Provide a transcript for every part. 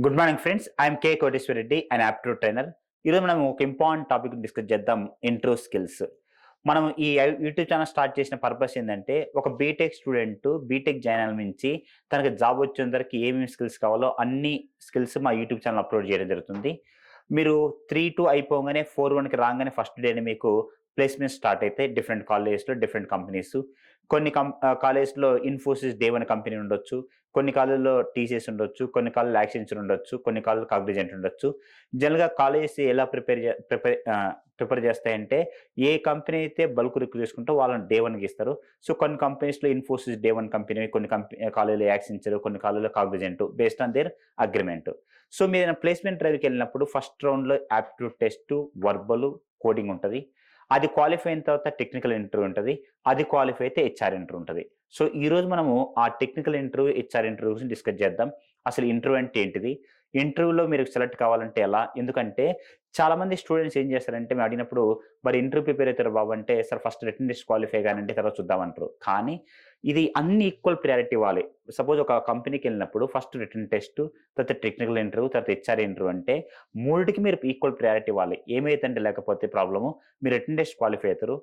Good morning friends. I'm K Koteswara Reddy and aptitude trainer. ఈరోజు మనం ఒక ఇంపార్టెంట్ టాపిక్ డిస్కస్ చేద్దాం. Intro skills. మనం ఈ యూట్యూబ్ ఛానల్ స్టార్ట్ చేసిన పర్పస్ ఏంటంటే, ఒక బీటెక్ స్టూడెంట్ బీటెక్ జాయిన్ అయిన నుంచి తనకి జాబ్ వచ్చేంత వరకు ఏమేమి స్కిల్స్ కావాలో అన్ని స్కిల్స్ మా యూట్యూబ్ ఛానల్ అప్లోడ్ చేయడం జరుగుతుంది. మీరు 3-2 అయిపోగానే 4-1కి రాగానే ఫస్ట్ డేనే మీకు ప్లేస్మెంట్ స్టార్ట్ అయితే డిఫరెంట్ కాలేజెస్లో డిఫరెంట్ కంపెనీస్. కొన్ని కాలేజెస్లో ఇన్ఫోసిస్ డే వన్ కంపెనీ ఉండొచ్చు. కొన్ని కాలేజ్‌లో టీసీఎస్ ఉండొచ్చు. కొన్ని కాలేజ్‌లో యాక్సెంచర్ ఉండొచ్చు. కొన్ని కాలేజ్‌లో కాగ్నిజెంట్ ఉండొచ్చు. జనరల్‌గా కాలేజెస్ ఎలా ప్రిపేర్ చేస్తాయంటే, ఏ కంపెనీ అయితే బల్క్ రిక్రూట్ చేసుకుంటో వాళ్ళని డే వన్‌కి ఇస్తారు. సో, కొన్ని కంపెనీస్‌లో ఇన్ఫోసిస్ డే వన్ కంపెనీ, కొన్ని కాలేజ్‌లో యాక్సెంచర్, కొన్ని కాలేజ్‌లో Cognizant based on their agreement. So, మీరు ప్లేస్మెంట్ డ్రైవ్‌కెళ్ళినప్పుడు ఫస్ట్ రౌండ్‌లో యాప్టిట్యూడ్ టెస్టు, వర్బల్, కోడింగ్ ఉంటది. అది క్వాలిఫై అయిన తర్వాత టెక్నికల్ ఇంటర్వ్యూ ఉంటది. అది క్వాలిఫై అయితే హెచ్ఆర్ ఇంటర్వ్యూ ఉంటది. సో, ఈరోజు మనము ఆ టెక్నికల్ ఇంటర్వ్యూ, హెచ్ఆర్ ఇంటర్వ్యూ గురించి డిస్కస్ చేద్దాం. అసలు ఇంటర్వ్యూ అంటే ఏంటిది? ఇంటర్వ్యూలో మీరు సెలెక్ట్ కావాలంటే ఎలా? ఎందుకంటే చాలామంది స్టూడెంట్స్ ఏం చేస్తారంటే మేము అడిగినప్పుడు, "మరి ఇంటర్వ్యూ ప్రిపేర్ అవుతారు బాబు" అంటే, "sir first written test qualify కానండి తర్వాత చూద్దాం" అంటారు. కానీ ఇది అన్ని ఈక్వల్ ప్రయారిటీ ఇవ్వాలి. సపోజ్ ఒక కంపెనీకెళ్ళినప్పుడు ఫస్ట్ రిటన్ టెస్ట్, తర్వాత టెక్నికల్ ఇంటర్వ్యూ, తర్వాత హెచ్ఆర్ ఇంటర్వ్యూ అంటే మూడిటికి మీరు ఈక్వల్ ప్రయారిటీ ఇవ్వాలి. ఏమైతుందంటే లేకపోతే ప్రాబ్లము, మీరు రిటన్ టెస్ట్ క్వాలిఫై అవుతారు,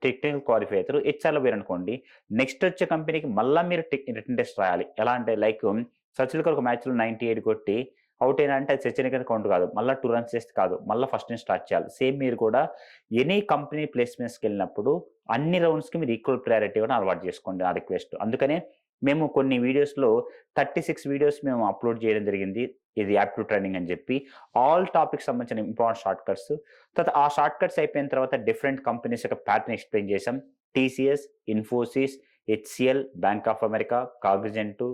టెక్నికల్ క్వాలిఫై అవుతారు, హెచ్ఆర్‌లో పోయారనుకోండి, నెక్స్ట్ వచ్చే కంపెనీకి మళ్ళా మీరు రిటన్ టెస్ట్ రాయాలి. ఎలా అంటే లైక్ సచిన్ గారు ఒక మ్యాచ్‌లో 98 కొట్టి ఔట్ అయినా అంటే అది సచిన్ కింద కౌంట్ కాదు. మళ్ళా 2 రన్స్ చేస్తే కాదు. మళ్ళా ఫస్ట్ నుంచి స్టార్ట్ చేయాలి. సేమ్ మీరు కూడా ఎనీ కంపెనీ ప్లేస్‌మెంట్స్‌కెళ్ళినప్పుడు అన్ని రౌండ్స్‌కి మీరు ఈక్వల్ ప్రయారిటీ ఇవ్వడం అలవాటు చేసుకోండి నా రిక్వెస్ట్. అందుకనే మేము కొన్ని వీడియోస్‌లో 36 వీడియోస్ మేము అప్‌లోడ్ చేయడం జరిగింది. ఇది యాప్టిట్యూడ్ ట్రైనింగ్ అని చెప్పి. ఆల్ టాపిక్స్ సంబంధించిన ఇంపార్టెంట్ షార్ట్ కట్స్. తర్వాత ఆ షార్ట్ కట్స్ అయిపోయిన తర్వాత డిఫరెంట్ కంపెనీస్ యొక్క ప్యాటర్న్ ఎక్స్‌ప్లెయిన్ చేసాం. TCS, Infosys, HCL, bank of America, Cognizant,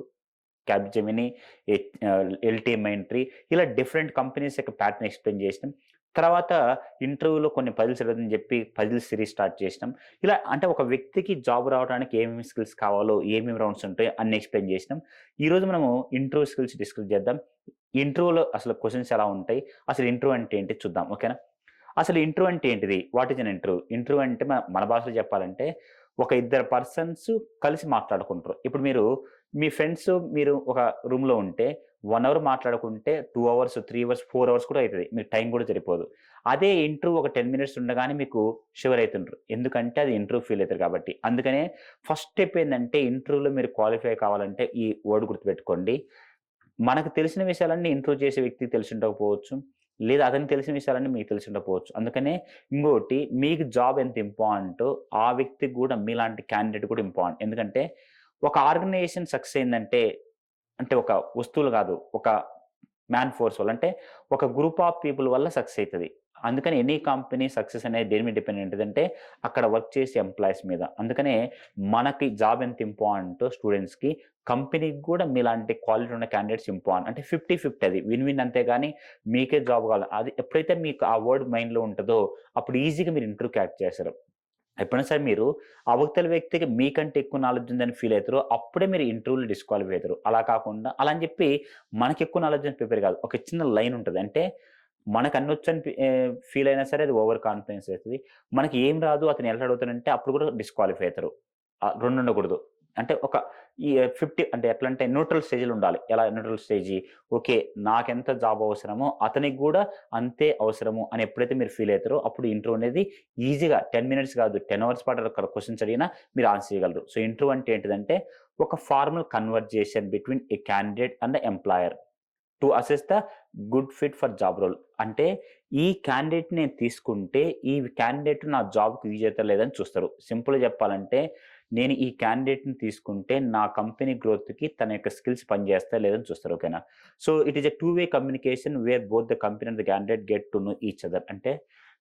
Capgemini, LT Mindtree ఇలా డిఫరెంట్ కంపెనీస్ యొక్క ప్యాటర్న్ ఎక్స్‌ప్లెయిన్ చేసినాం. తర్వాత ఇంటర్వ్యూలో కొన్ని పజిల్స్ అడుగుతుందని చెప్పి పజిల్ సిరీస్ స్టార్ట్ చేసినాం. ఇలా అంటే ఒక వ్యక్తికి జాబ్ రావడానికి ఏమేమి స్కిల్స్ కావాలో, ఏమేమి రౌండ్స్ ఉంటాయో అన్నీ ఎక్స్‌ప్లెయిన్ చేసినాం. ఈరోజు మనము ఇంటర్వ్యూ స్కిల్స్ డిస్కస్ చేద్దాం. ఇంటర్వ్యూలో అసలు క్వెషన్స్ ఎలా ఉంటాయి? అసలు ఇంటర్వ్యూ అంటే ఏంటి చూద్దాం. ఓకేనా? అసలు ఇంటర్వ్యూ అంటే ఏంటిది? What is an interview? Interview అంటే మన భాషలో చెప్పాలంటే ఒక ఇద్దరు పర్సన్స్ కలిసి మాట్లాడుకుంటారు. ఇప్పుడు మీ ఫ్రెండ్స్ మీరు ఒక రూమ్‌లో ఉంటే 1 అవర్ మాట్లాడుకుంటే 2 అవర్స్, 3 అవర్స్, 4 అవర్స్ కూడా అయితది. మీకు టైం కూడా సరిపోదు. అదే ఇంటర్వ్యూ ఒక 10 మినిట్స్ ఉండగానే మీకు షివర్ అయితుండ్రు. ఎందుకంటే అది ఇంటర్వ్యూ ఫీల్ అయితారు కాబట్టి. అందుకనే ఫస్ట్ స్టెప్ ఏందంటే ఇంటర్వ్యూలో మీరు క్వాలిఫై కావాలంటే ఈ వర్డ్ గుర్తుపెట్టుకోండి. మనకు తెలిసిన విషయాలన్నీ ఇంటర్వ్యూ చేసే వ్యక్తికి తెలిసుండకపోవచ్చు. లేదా అతనికి తెలిసిన విషయాలన్నీ మీకు తెలిసుండకపోవచ్చు. అందుకనే ఇంకోటి మీకు జాబ్ ఎంత ఇంపార్టెంటో ఆ వ్యక్తికి గూడా మీలాంటి క్యాండిడేట్ కూడా ఇంపార్టెంట్. ఎందుకంటే ఒక ఆర్గనైజేషన్ సక్సెస్ అయిందంటే అంటే ఒక వస్తువులు గాదు. ఒక మ్యాన్ ఫోర్స్ వల్ల. అంటే ఒక గ్రూప్ ఆఫ్ పీపుల్ వల్ల సక్సెస్ అయితది. అందుకని ఎనీ కంపెనీ సక్సెస్ అనేది దేని మీద డిపెండ్ ఉంటదంటే, అక్కడ వర్క్ చేసే ఎంప్లాయీస్ మీద. అందుకనే మనకి జాబ్ ఎంత ఇంపార్టెంటో స్టూడెంట్స్‌కి, కంపెనీకి గూడా మీలాంటి క్వాలిటీ ఉన్న క్యాండిడేట్స్ ఇంపార్టెంట్. అంటే 50-50 అది. విన్ విన్ అంతే గాని మీకే జాబ్ కావాలి. అది ఎప్పుడైతే మీకు ఆ వర్డ్ మైండ్‌లో ఉంటదో, అప్పుడు ఈజీగా మీరు ఇంటర్వ్యూ క్రాక్ చేస్తారు. ఎప్పుడైనా సరే మీరు అవతల వ్యక్తికి మీకంటే ఎక్కువ నాలెడ్జ్ ఉందని ఫీల్ అయితారో, అప్పుడే మీరు ఇంటర్వ్యూలో డిస్‌క్వాలిఫై అయితారు. అలా కాకుండా అలా అని చెప్పి మనకెక్కువ నాలెడ్జ్ అని ప్రిపేర్ కాదు. ఒక చిన్న లైన్ ఉంటది. అంటే మనకు అన్నొచ్చని ఫీల్ అయినా సరే అది ఓవర్ కాన్ఫిడెన్స్ అయితది. మనకి ఏం రాదు అతను ఎలా అడుగుతాడంటే అప్పుడు కూడా డిస్‌క్వాలిఫై అయితారు. 2 ఉండకూడదు. అంటే ఒక ఈ 50 అంటే ఎట్లంటే న్యూట్రల్ స్టేజ్‌లో ఉండాలి. ఎలా న్యూట్రల్ స్టేజి ఓకే. నాకెంత జాబ్ అవసరమో అతనికి గూడా అంతే అవసరము అని ఎప్పుడైతే మీరు ఫీల్ అయితారో అప్పుడు ఇంటర్వ్యూ అనేది ఈజీగా 10 మినిట్స్ కాదు 10 అవర్స్ పాటు అక్కడ క్వెషన్స్ అడిగినా మీరు ఆన్సర్ చేయగలరు. సో, ఇంటర్వ్యూ అంటే ఏంటిదంటే ఒక formal conversation between a candidate and the employer to assess the good fit for job role. అంటే ఈ క్యాండిడేట్ నేను తీసుకుంటే ఈ క్యాండిడేట్ నా జాబ్‌కి యూజ్ అయితారా లేదని చూస్తారు. సింపుల్‌గా చెప్పాలంటే నేను ఈ క్యాండిడేట్‌ని తీసుకుంటే నా కంపెనీ గ్రోత్‌కి తన యొక్క స్కిల్స్ పనిచేస్తాయా లేదని చూస్తారు. ఓకేనా? So, it is a two way communication where both the company and the candidate get to know each other. అంటే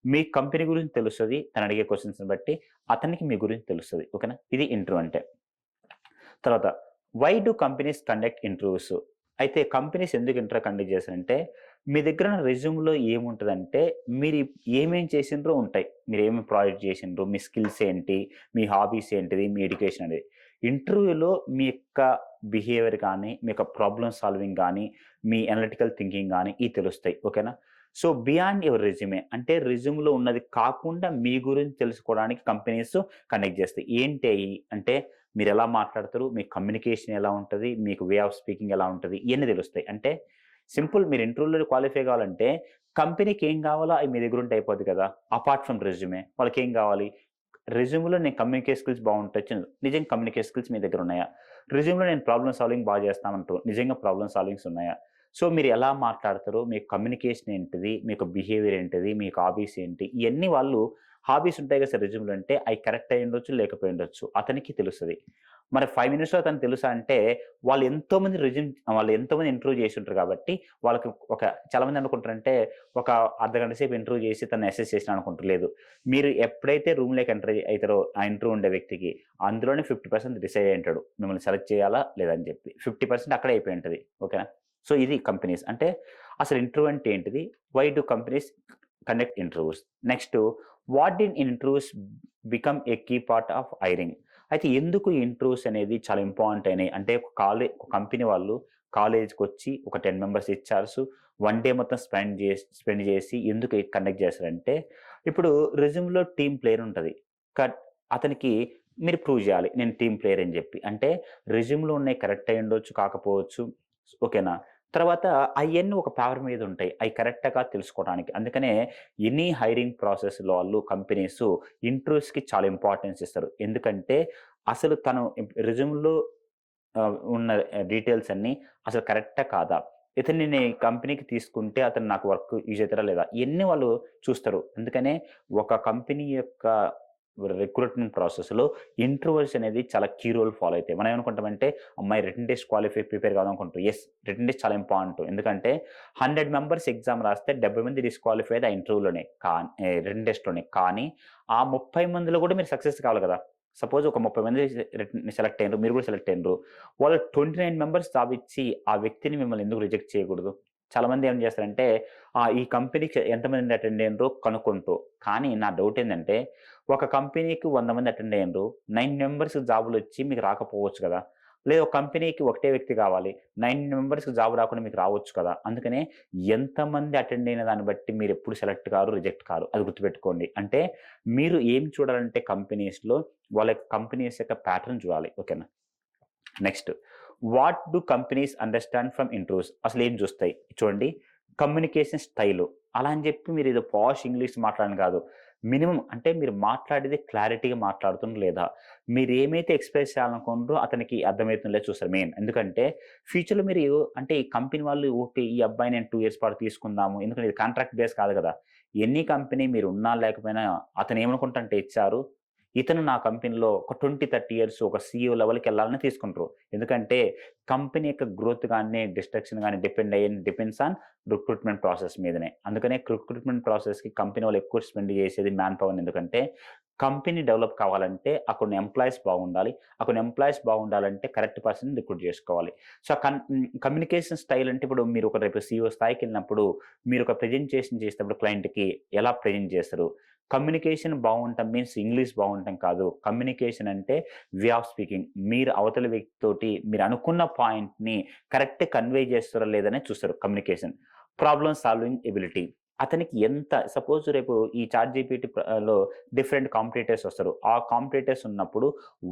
మీ కంపెనీ గురించి తెలుస్తది. తను అడిగే క్వెషన్స్‌ని బట్టి. అతనికి మీ గురించి తెలుస్తది. ఓకేనా? ఇది ఇంటర్వ్యూ అంటే. తర్వాత why do companies conduct interviews? అయితే కంపెనీస్ ఎందుకు ఇంటర్వ్యూ కండక్ట్ చేస్తారంటే, మీ దగ్గర ఉన్న రెజ్యూమ్‌లో ఏముంటదంటే, మీరు ఏమేం చేసిండ్రో ఉంటాయి. మీరేమేమి ప్రాజెక్ట్ చేసిండ్రు, మీ స్కిల్స్ ఏంటి, మీ హాబీస్ ఏంటిది, మీ ఎడ్యుకేషన్ అనేది. ఇంటర్వ్యూలో మీ యొక్క బిహేవియర్ గానీ, మీ యొక్క ప్రాబ్లమ్ సాల్వింగ్ గానీ, మీ అనలిటికల్ థింకింగ్ గానీ ఇయి తెలుస్తాయి. ఓకేనా? సో, బియాండ్ యువర్ రెజ్యూమే అంటే రెజ్యూమ్‌లో ఉన్నది కాకుండా మీ గురించి తెలుసుకోవడానికి కంపెనీస్ కండక్ట్ చేస్తాయి. ఏంటి అయి అంటే మీరెలా మాట్లాడతారు? మీ కమ్యూనికేషన్ ఎలా ఉంటది? మీకు వే ఆఫ్ స్పీకింగ్ ఎలా ఉంటది? ఇయన్నీ తెలుస్తాయి. అంటే సింపుల్ మీరు ఇంటర్వ్యూలో క్వాలిఫై కావాలంటే కంపెనీకి ఏం కావాలో అవి మీ దగ్గర ఉంటే అయిపోద్ది కదా! అపార్ట్ ఫ్రమ్ రెజ్యూమే వాళ్ళకేం కావాలి? రెజ్యూమ్‌లో నేను కమ్యూనికేషన్ స్కిల్స్ బాగుంటొచ్చు. నిజంగా కమ్యూనికేషన్ స్కిల్స్ మీ దగ్గర ఉన్నాయా? రెజ్యూమ్‌లో నేను ప్రాబ్లమ్ సాల్వింగ్ బాగా చేస్తానంటారు. నిజంగా ప్రాబ్లమ్ సాల్వింగ్స్ ఉన్నాయా? సో, మీరు ఎలా మాట్లాడతారు? మీ కమ్యూనికేషన్ ఏంటిది? మీకు బిహేవియర్ ఏంటిది? మీకు హాబీస్ ఏంటి? ఇయన్నీ వాళ్ళు హాబీస్ ఉంటాయి కదా సార్ రెజ్యూమ్‌లో అంటే అయి కరెక్ట్ అయ్యుండొచ్చు, లేకపోయుండొచ్చు. అతనికి తెలుస్తది. మరి 5 మినిట్స్‌లో అతనికి తెలుసా అంటే వాళ్ళు ఎంతోమంది ఇంటర్వ్యూ చేసుంటారు కాబట్టి వాళ్ళకి ఒక చాలామంది అనుకుంటారంటే ఒక అర్ధగంట సేపు ఇంటర్వ్యూ చేసి తనని అసెస్ చేసినా అనుకుంటారు. లేదు. మీరు ఎప్పుడైతే రూమ్‌లోకి ఎంటర్ అయితారో ఆ ఇంటర్వ్యూ ఉండే వ్యక్తికి అందులోనే 50% డిసైడ్ అయ్యుంటాడు. మిమ్మల్ని సెలెక్ట్ చేయాలా? లేదా? అని చెప్పి. 50% అక్కడే అయిపోయి ఉంటది. ఓకేనా? సో, ఇది కంపెనీస్. అంటే అసలు ఇంటర్వ్యూ అంటే ఏంటిది? Why do companies conduct interviews? Next what did interviews become a key part of hiring? అయితే ఎందుకు ఈ ఇంటర్వ్యూస్ అనేది చాలా ఇంపార్టెంట్ అయినాయి? అంటే ఒక కంపెనీ వాళ్ళు కాలేజ్‌కొచ్చి ఒక 10 మెంబర్స్ హెచ్ఆర్స్ వన్ డే మొత్తం స్పెండ్ చేసి ఎందుకు కండక్ట్ చేస్తారంటే, ఇప్పుడు రెజ్యూమ్‌లో టీమ్ ప్లేయర్ ఉంటది. కట్ అతనికి మీరు ప్రూవ్ చేయాలి. నేను టీమ్ ప్లేయర్ అని చెప్పి. అంటే రెజ్యూమ్‌లో ఉన్నయి కరెక్ట్ అయ్యుండొచ్చు, కాకపోవచ్చు. ఓకేనా? తర్వాత అయన్నీ ఒక పేపర్ మీద ఉంటాయి. అయి కరెక్టా కాదా తెలుసుకోవడానికి. అందుకనే ఎనీ హైరింగ్ ప్రాసెస్‌లో వాళ్ళు కంపెనీసు ఇంటర్వ్యూస్‌కి చాలా ఇంపార్టెన్స్ ఇస్తారు. ఎందుకంటే అసలు తను రెజ్యూమ్‌లో ఉన్న డీటెయిల్స్ అన్నీ అసలు కరెక్టా కాదా? ఇతన్ని నేను ఈ కంపెనీకి తీసుకుంటే అతను నాకు వర్క్ యూజ్ అయితారా లేదా? ఇయన్నీ వాళ్ళు చూస్తారు. అందుకనే ఒక కంపెనీ యొక్క రిక్రూట్‌మెంట్ ప్రాసెస్‌లో ఇంటర్వ్యూస్ అనేది చాలా కీ రోల్ ఫాలో అయితాయి. మనం ఏమనుకుంటామంటే అమ్మాయి రిటన్ టెస్ట్ ప్రిపేర్ కాదాం అనుకుంటారు. యెస్. రిటన్ టెస్ట్ చాలా ఇంపార్టెంట్. ఎందుకంటే 100 మెంబర్స్ ఎగ్జామ్ రాస్తే 70 మంది డిస్‌క్వాలిఫై అయ్యేది ఆ ఇంటర్వ్యూలోనే. రిటన్ టెస్ట్‌లోనే. కానీ ఆ 30 మందిలో కూడా మీరు సక్సెస్ కావాలి కదా! సపోజ్ ఒక 30 మంది సెలెక్ట్ అయ్యిండ్రు. మీరు కూడా సెలెక్ట్ అయ్యిండ్రు. వాళ్ళు 29 మెంబర్స్ జాబ్ ఇచ్చి ఆ వ్యక్తిని మిమ్మల్ని ఎందుకు రిజెక్ట్ చేయకూడదు? చాలామంది ఏం చేస్తారంటే ఈ కంపెనీకి ఎంతమంది అటెండ్ అయ్యిండ్రో కనుక్కుంటూ. కానీ నా డౌట్ ఏందంటే ఒక కంపెనీకి 100 మంది అటెండ్ అయ్యిండ్రు. 9 మెంబర్స్‌కి జాబులొచ్చి మీకు రాకపోవచ్చు కదా! లేదా ఒక కంపెనీకి ఒకటే వ్యక్తి కావాలి. 9 మెంబర్స్‌కి జాబ్ రాకుండా మీకు రావచ్చు కదా! అందుకనే ఎంతమంది అటెండ్ అయిన దాన్ని బట్టి మీరెప్పుడు సెలెక్ట్ కారు, రిజెక్ట్ కారు. అది గుర్తుపెట్టుకోండి. అంటే మీరు ఏం చూడాలంటే కంపెనీస్‌లో వాళ్ళ కంపెనీస్ యొక్క ప్యాటర్న్ చూడాలి. ఓకేనా? Next what do companies understand from interviews? అసలేం చూస్తాయి? చూడండి కమ్యూనికేషన్ స్టైలు. అలా అని చెప్పి మీరేదో పాష్ ఇంగ్లీష్ మాట్లాడను కాదు. మినిమమ్ అంటే మీరు మాట్లాడేది క్లారిటీగా మాట్లాడుతుర్రా లేదా? మీరేమైతే ఎక్స్‌ప్రెస్ చేయాలనుకుంటుర్రో అతనికి అర్థమైతుందో లేదో చూస్తారు మెయిన్. ఎందుకంటే ఫ్యూచర్‌లో మీరు అంటే ఈ కంపెనీ వాళ్ళు ఓకే. ఈ అబ్బాయిని నేను 2 ఇయర్స్ పాటు తీసుకుందాము. ఎందుకంటే ఇది కాంట్రాక్ట్ బేస్ కాదు కదా! ఎనీ కంపెనీ మీరున్నా లేకపోయినా అతను ఏమనుకుంటాడంటే హెచ్ఆర్ ఇతను నా కంపెనీలో ఒక 20, 30 ఇయర్స్ ఒక సీఈఓ లెవెల్‌కెళ్ళాలని తీసుకుంటారు. ఎందుకంటే కంపెనీ యొక్క గ్రోత్ గాని, డిస్ట్రక్షన్ గాని డిపెండ్స్ ఆన్ రిక్రూట్‌మెంట్ ప్రాసెస్ మీదనే. అందుకనే రిక్రూట్‌మెంట్ ప్రాసెస్‌కి కంపెనీ వాళ్ళు ఎక్కువ స్పెండ్ చేసేది మ్యాన్ పవర్‌ని. ఎందుకంటే కంపెనీ డెవలప్ కావాలంటే అక్కడున్న ఎంప్లాయీస్ బాగుండాలి. అక్కడున్న ఎంప్లాయీస్ బాగుండాలంటే కరెక్ట్ పర్సన్‌ని రిక్రూట్ చేసుకోవాలి. సో, కమ్యూనికేషన్ స్టైల్ అంటే ఇప్పుడు మీరు ఒక రేపు సీఈఓ స్థాయికెళ్ళినప్పుడు మీరు ఒక ప్రెజెంటేషన్ చేసేటప్పుడు క్లయింట్‌కి ఎలా ప్రెజెంట్ చేస్తారు? కమ్యూనికేషన్ బావుండటం మీన్స్ ఇంగ్లీష్ బావుండటం కాదు. కమ్యూనికేషన్ అంటే వే ఆఫ్ స్పీకింగ్. మీరు అవతల వ్యక్తితోటి మీరు అనుకున్న పాయింట్‌ని కరెక్ట్ కన్వే చేస్తారో లేదనే చూస్తారు కమ్యూనికేషన్. Problem solving ability. అతనికి ఎంత సపోజ్ రేపు ఈ చాట్‌జీపీటీలో డిఫరెంట్ కాంపిటీటర్స్ వస్తారు. ఆ కాంపిటీటర్స్ ఉన్నప్పుడు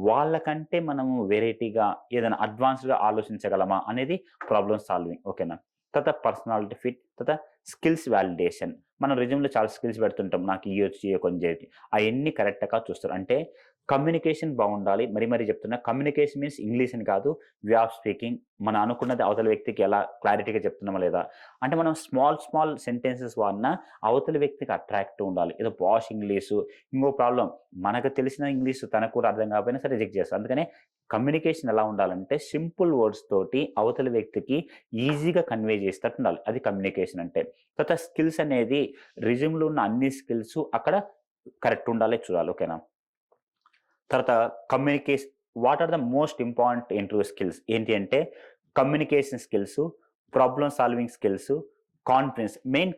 వాళ్ళకంటే మనము వెరైటీగా ఏదైనా అడ్వాన్స్డ్‌గా ఆలోచించగలమా అనేది ప్రాబ్లమ్ సాల్వింగ్. ఓకేనా? తర్వాత పర్సనాలిటీ ఫిట్. తర్వాత స్కిల్స్ వాలిడేషన్. మనం రెజ్యూమ్‌లో చాలా స్కిల్స్ పెడుతుంటాం. నాకు ఇయ్యొచ్చు, కొంచెం చేయొచ్చు. అయన్నీ కరెక్ట్‌గా చూస్తారు. అంటే కమ్యూనికేషన్ బావుండాలి. మరీ మరీ చెప్తున్నా. కమ్యూనికేషన్ మీన్స్ ఇంగ్లీష్ అని కాదు. Way of speaking. మనం అనుకున్నది అవతల వ్యక్తికి ఎలా క్లారిటీగా చెప్తున్నామా లేదా? అంటే మనం స్మాల్ సెంటెన్సెస్ వాడినా అవతల వ్యక్తికి అట్రాక్టివ్ ఉండాలి. ఏదో పాష్ ఇంగ్లీషు. ఇంకో ప్రాబ్లమ్ మనకు తెలిసిన ఇంగ్లీష్ తనకు కూడా అర్థం కాకపోయినా సరే రిజెక్ట్ చేస్తారు. అందుకనే కమ్యూనికేషన్ ఎలా ఉండాలంటే సింపుల్ వర్డ్స్ తోటి అవతల వ్యక్తికి ఈజీగా కన్వే చేసేటట్టు ఉండాలి. అది కమ్యూనికేషన్ అంటే. తర్వాత స్కిల్స్ అనేది రెజ్యూమ్‌లో ఉన్న అన్ని స్కిల్స్ అక్కడ కరెక్ట్ ఉండాలి చూడాలి. ఓకేనా? తర్వాత what are the most important interview skills ఏంటి అంటే communication skills, problem solving skills,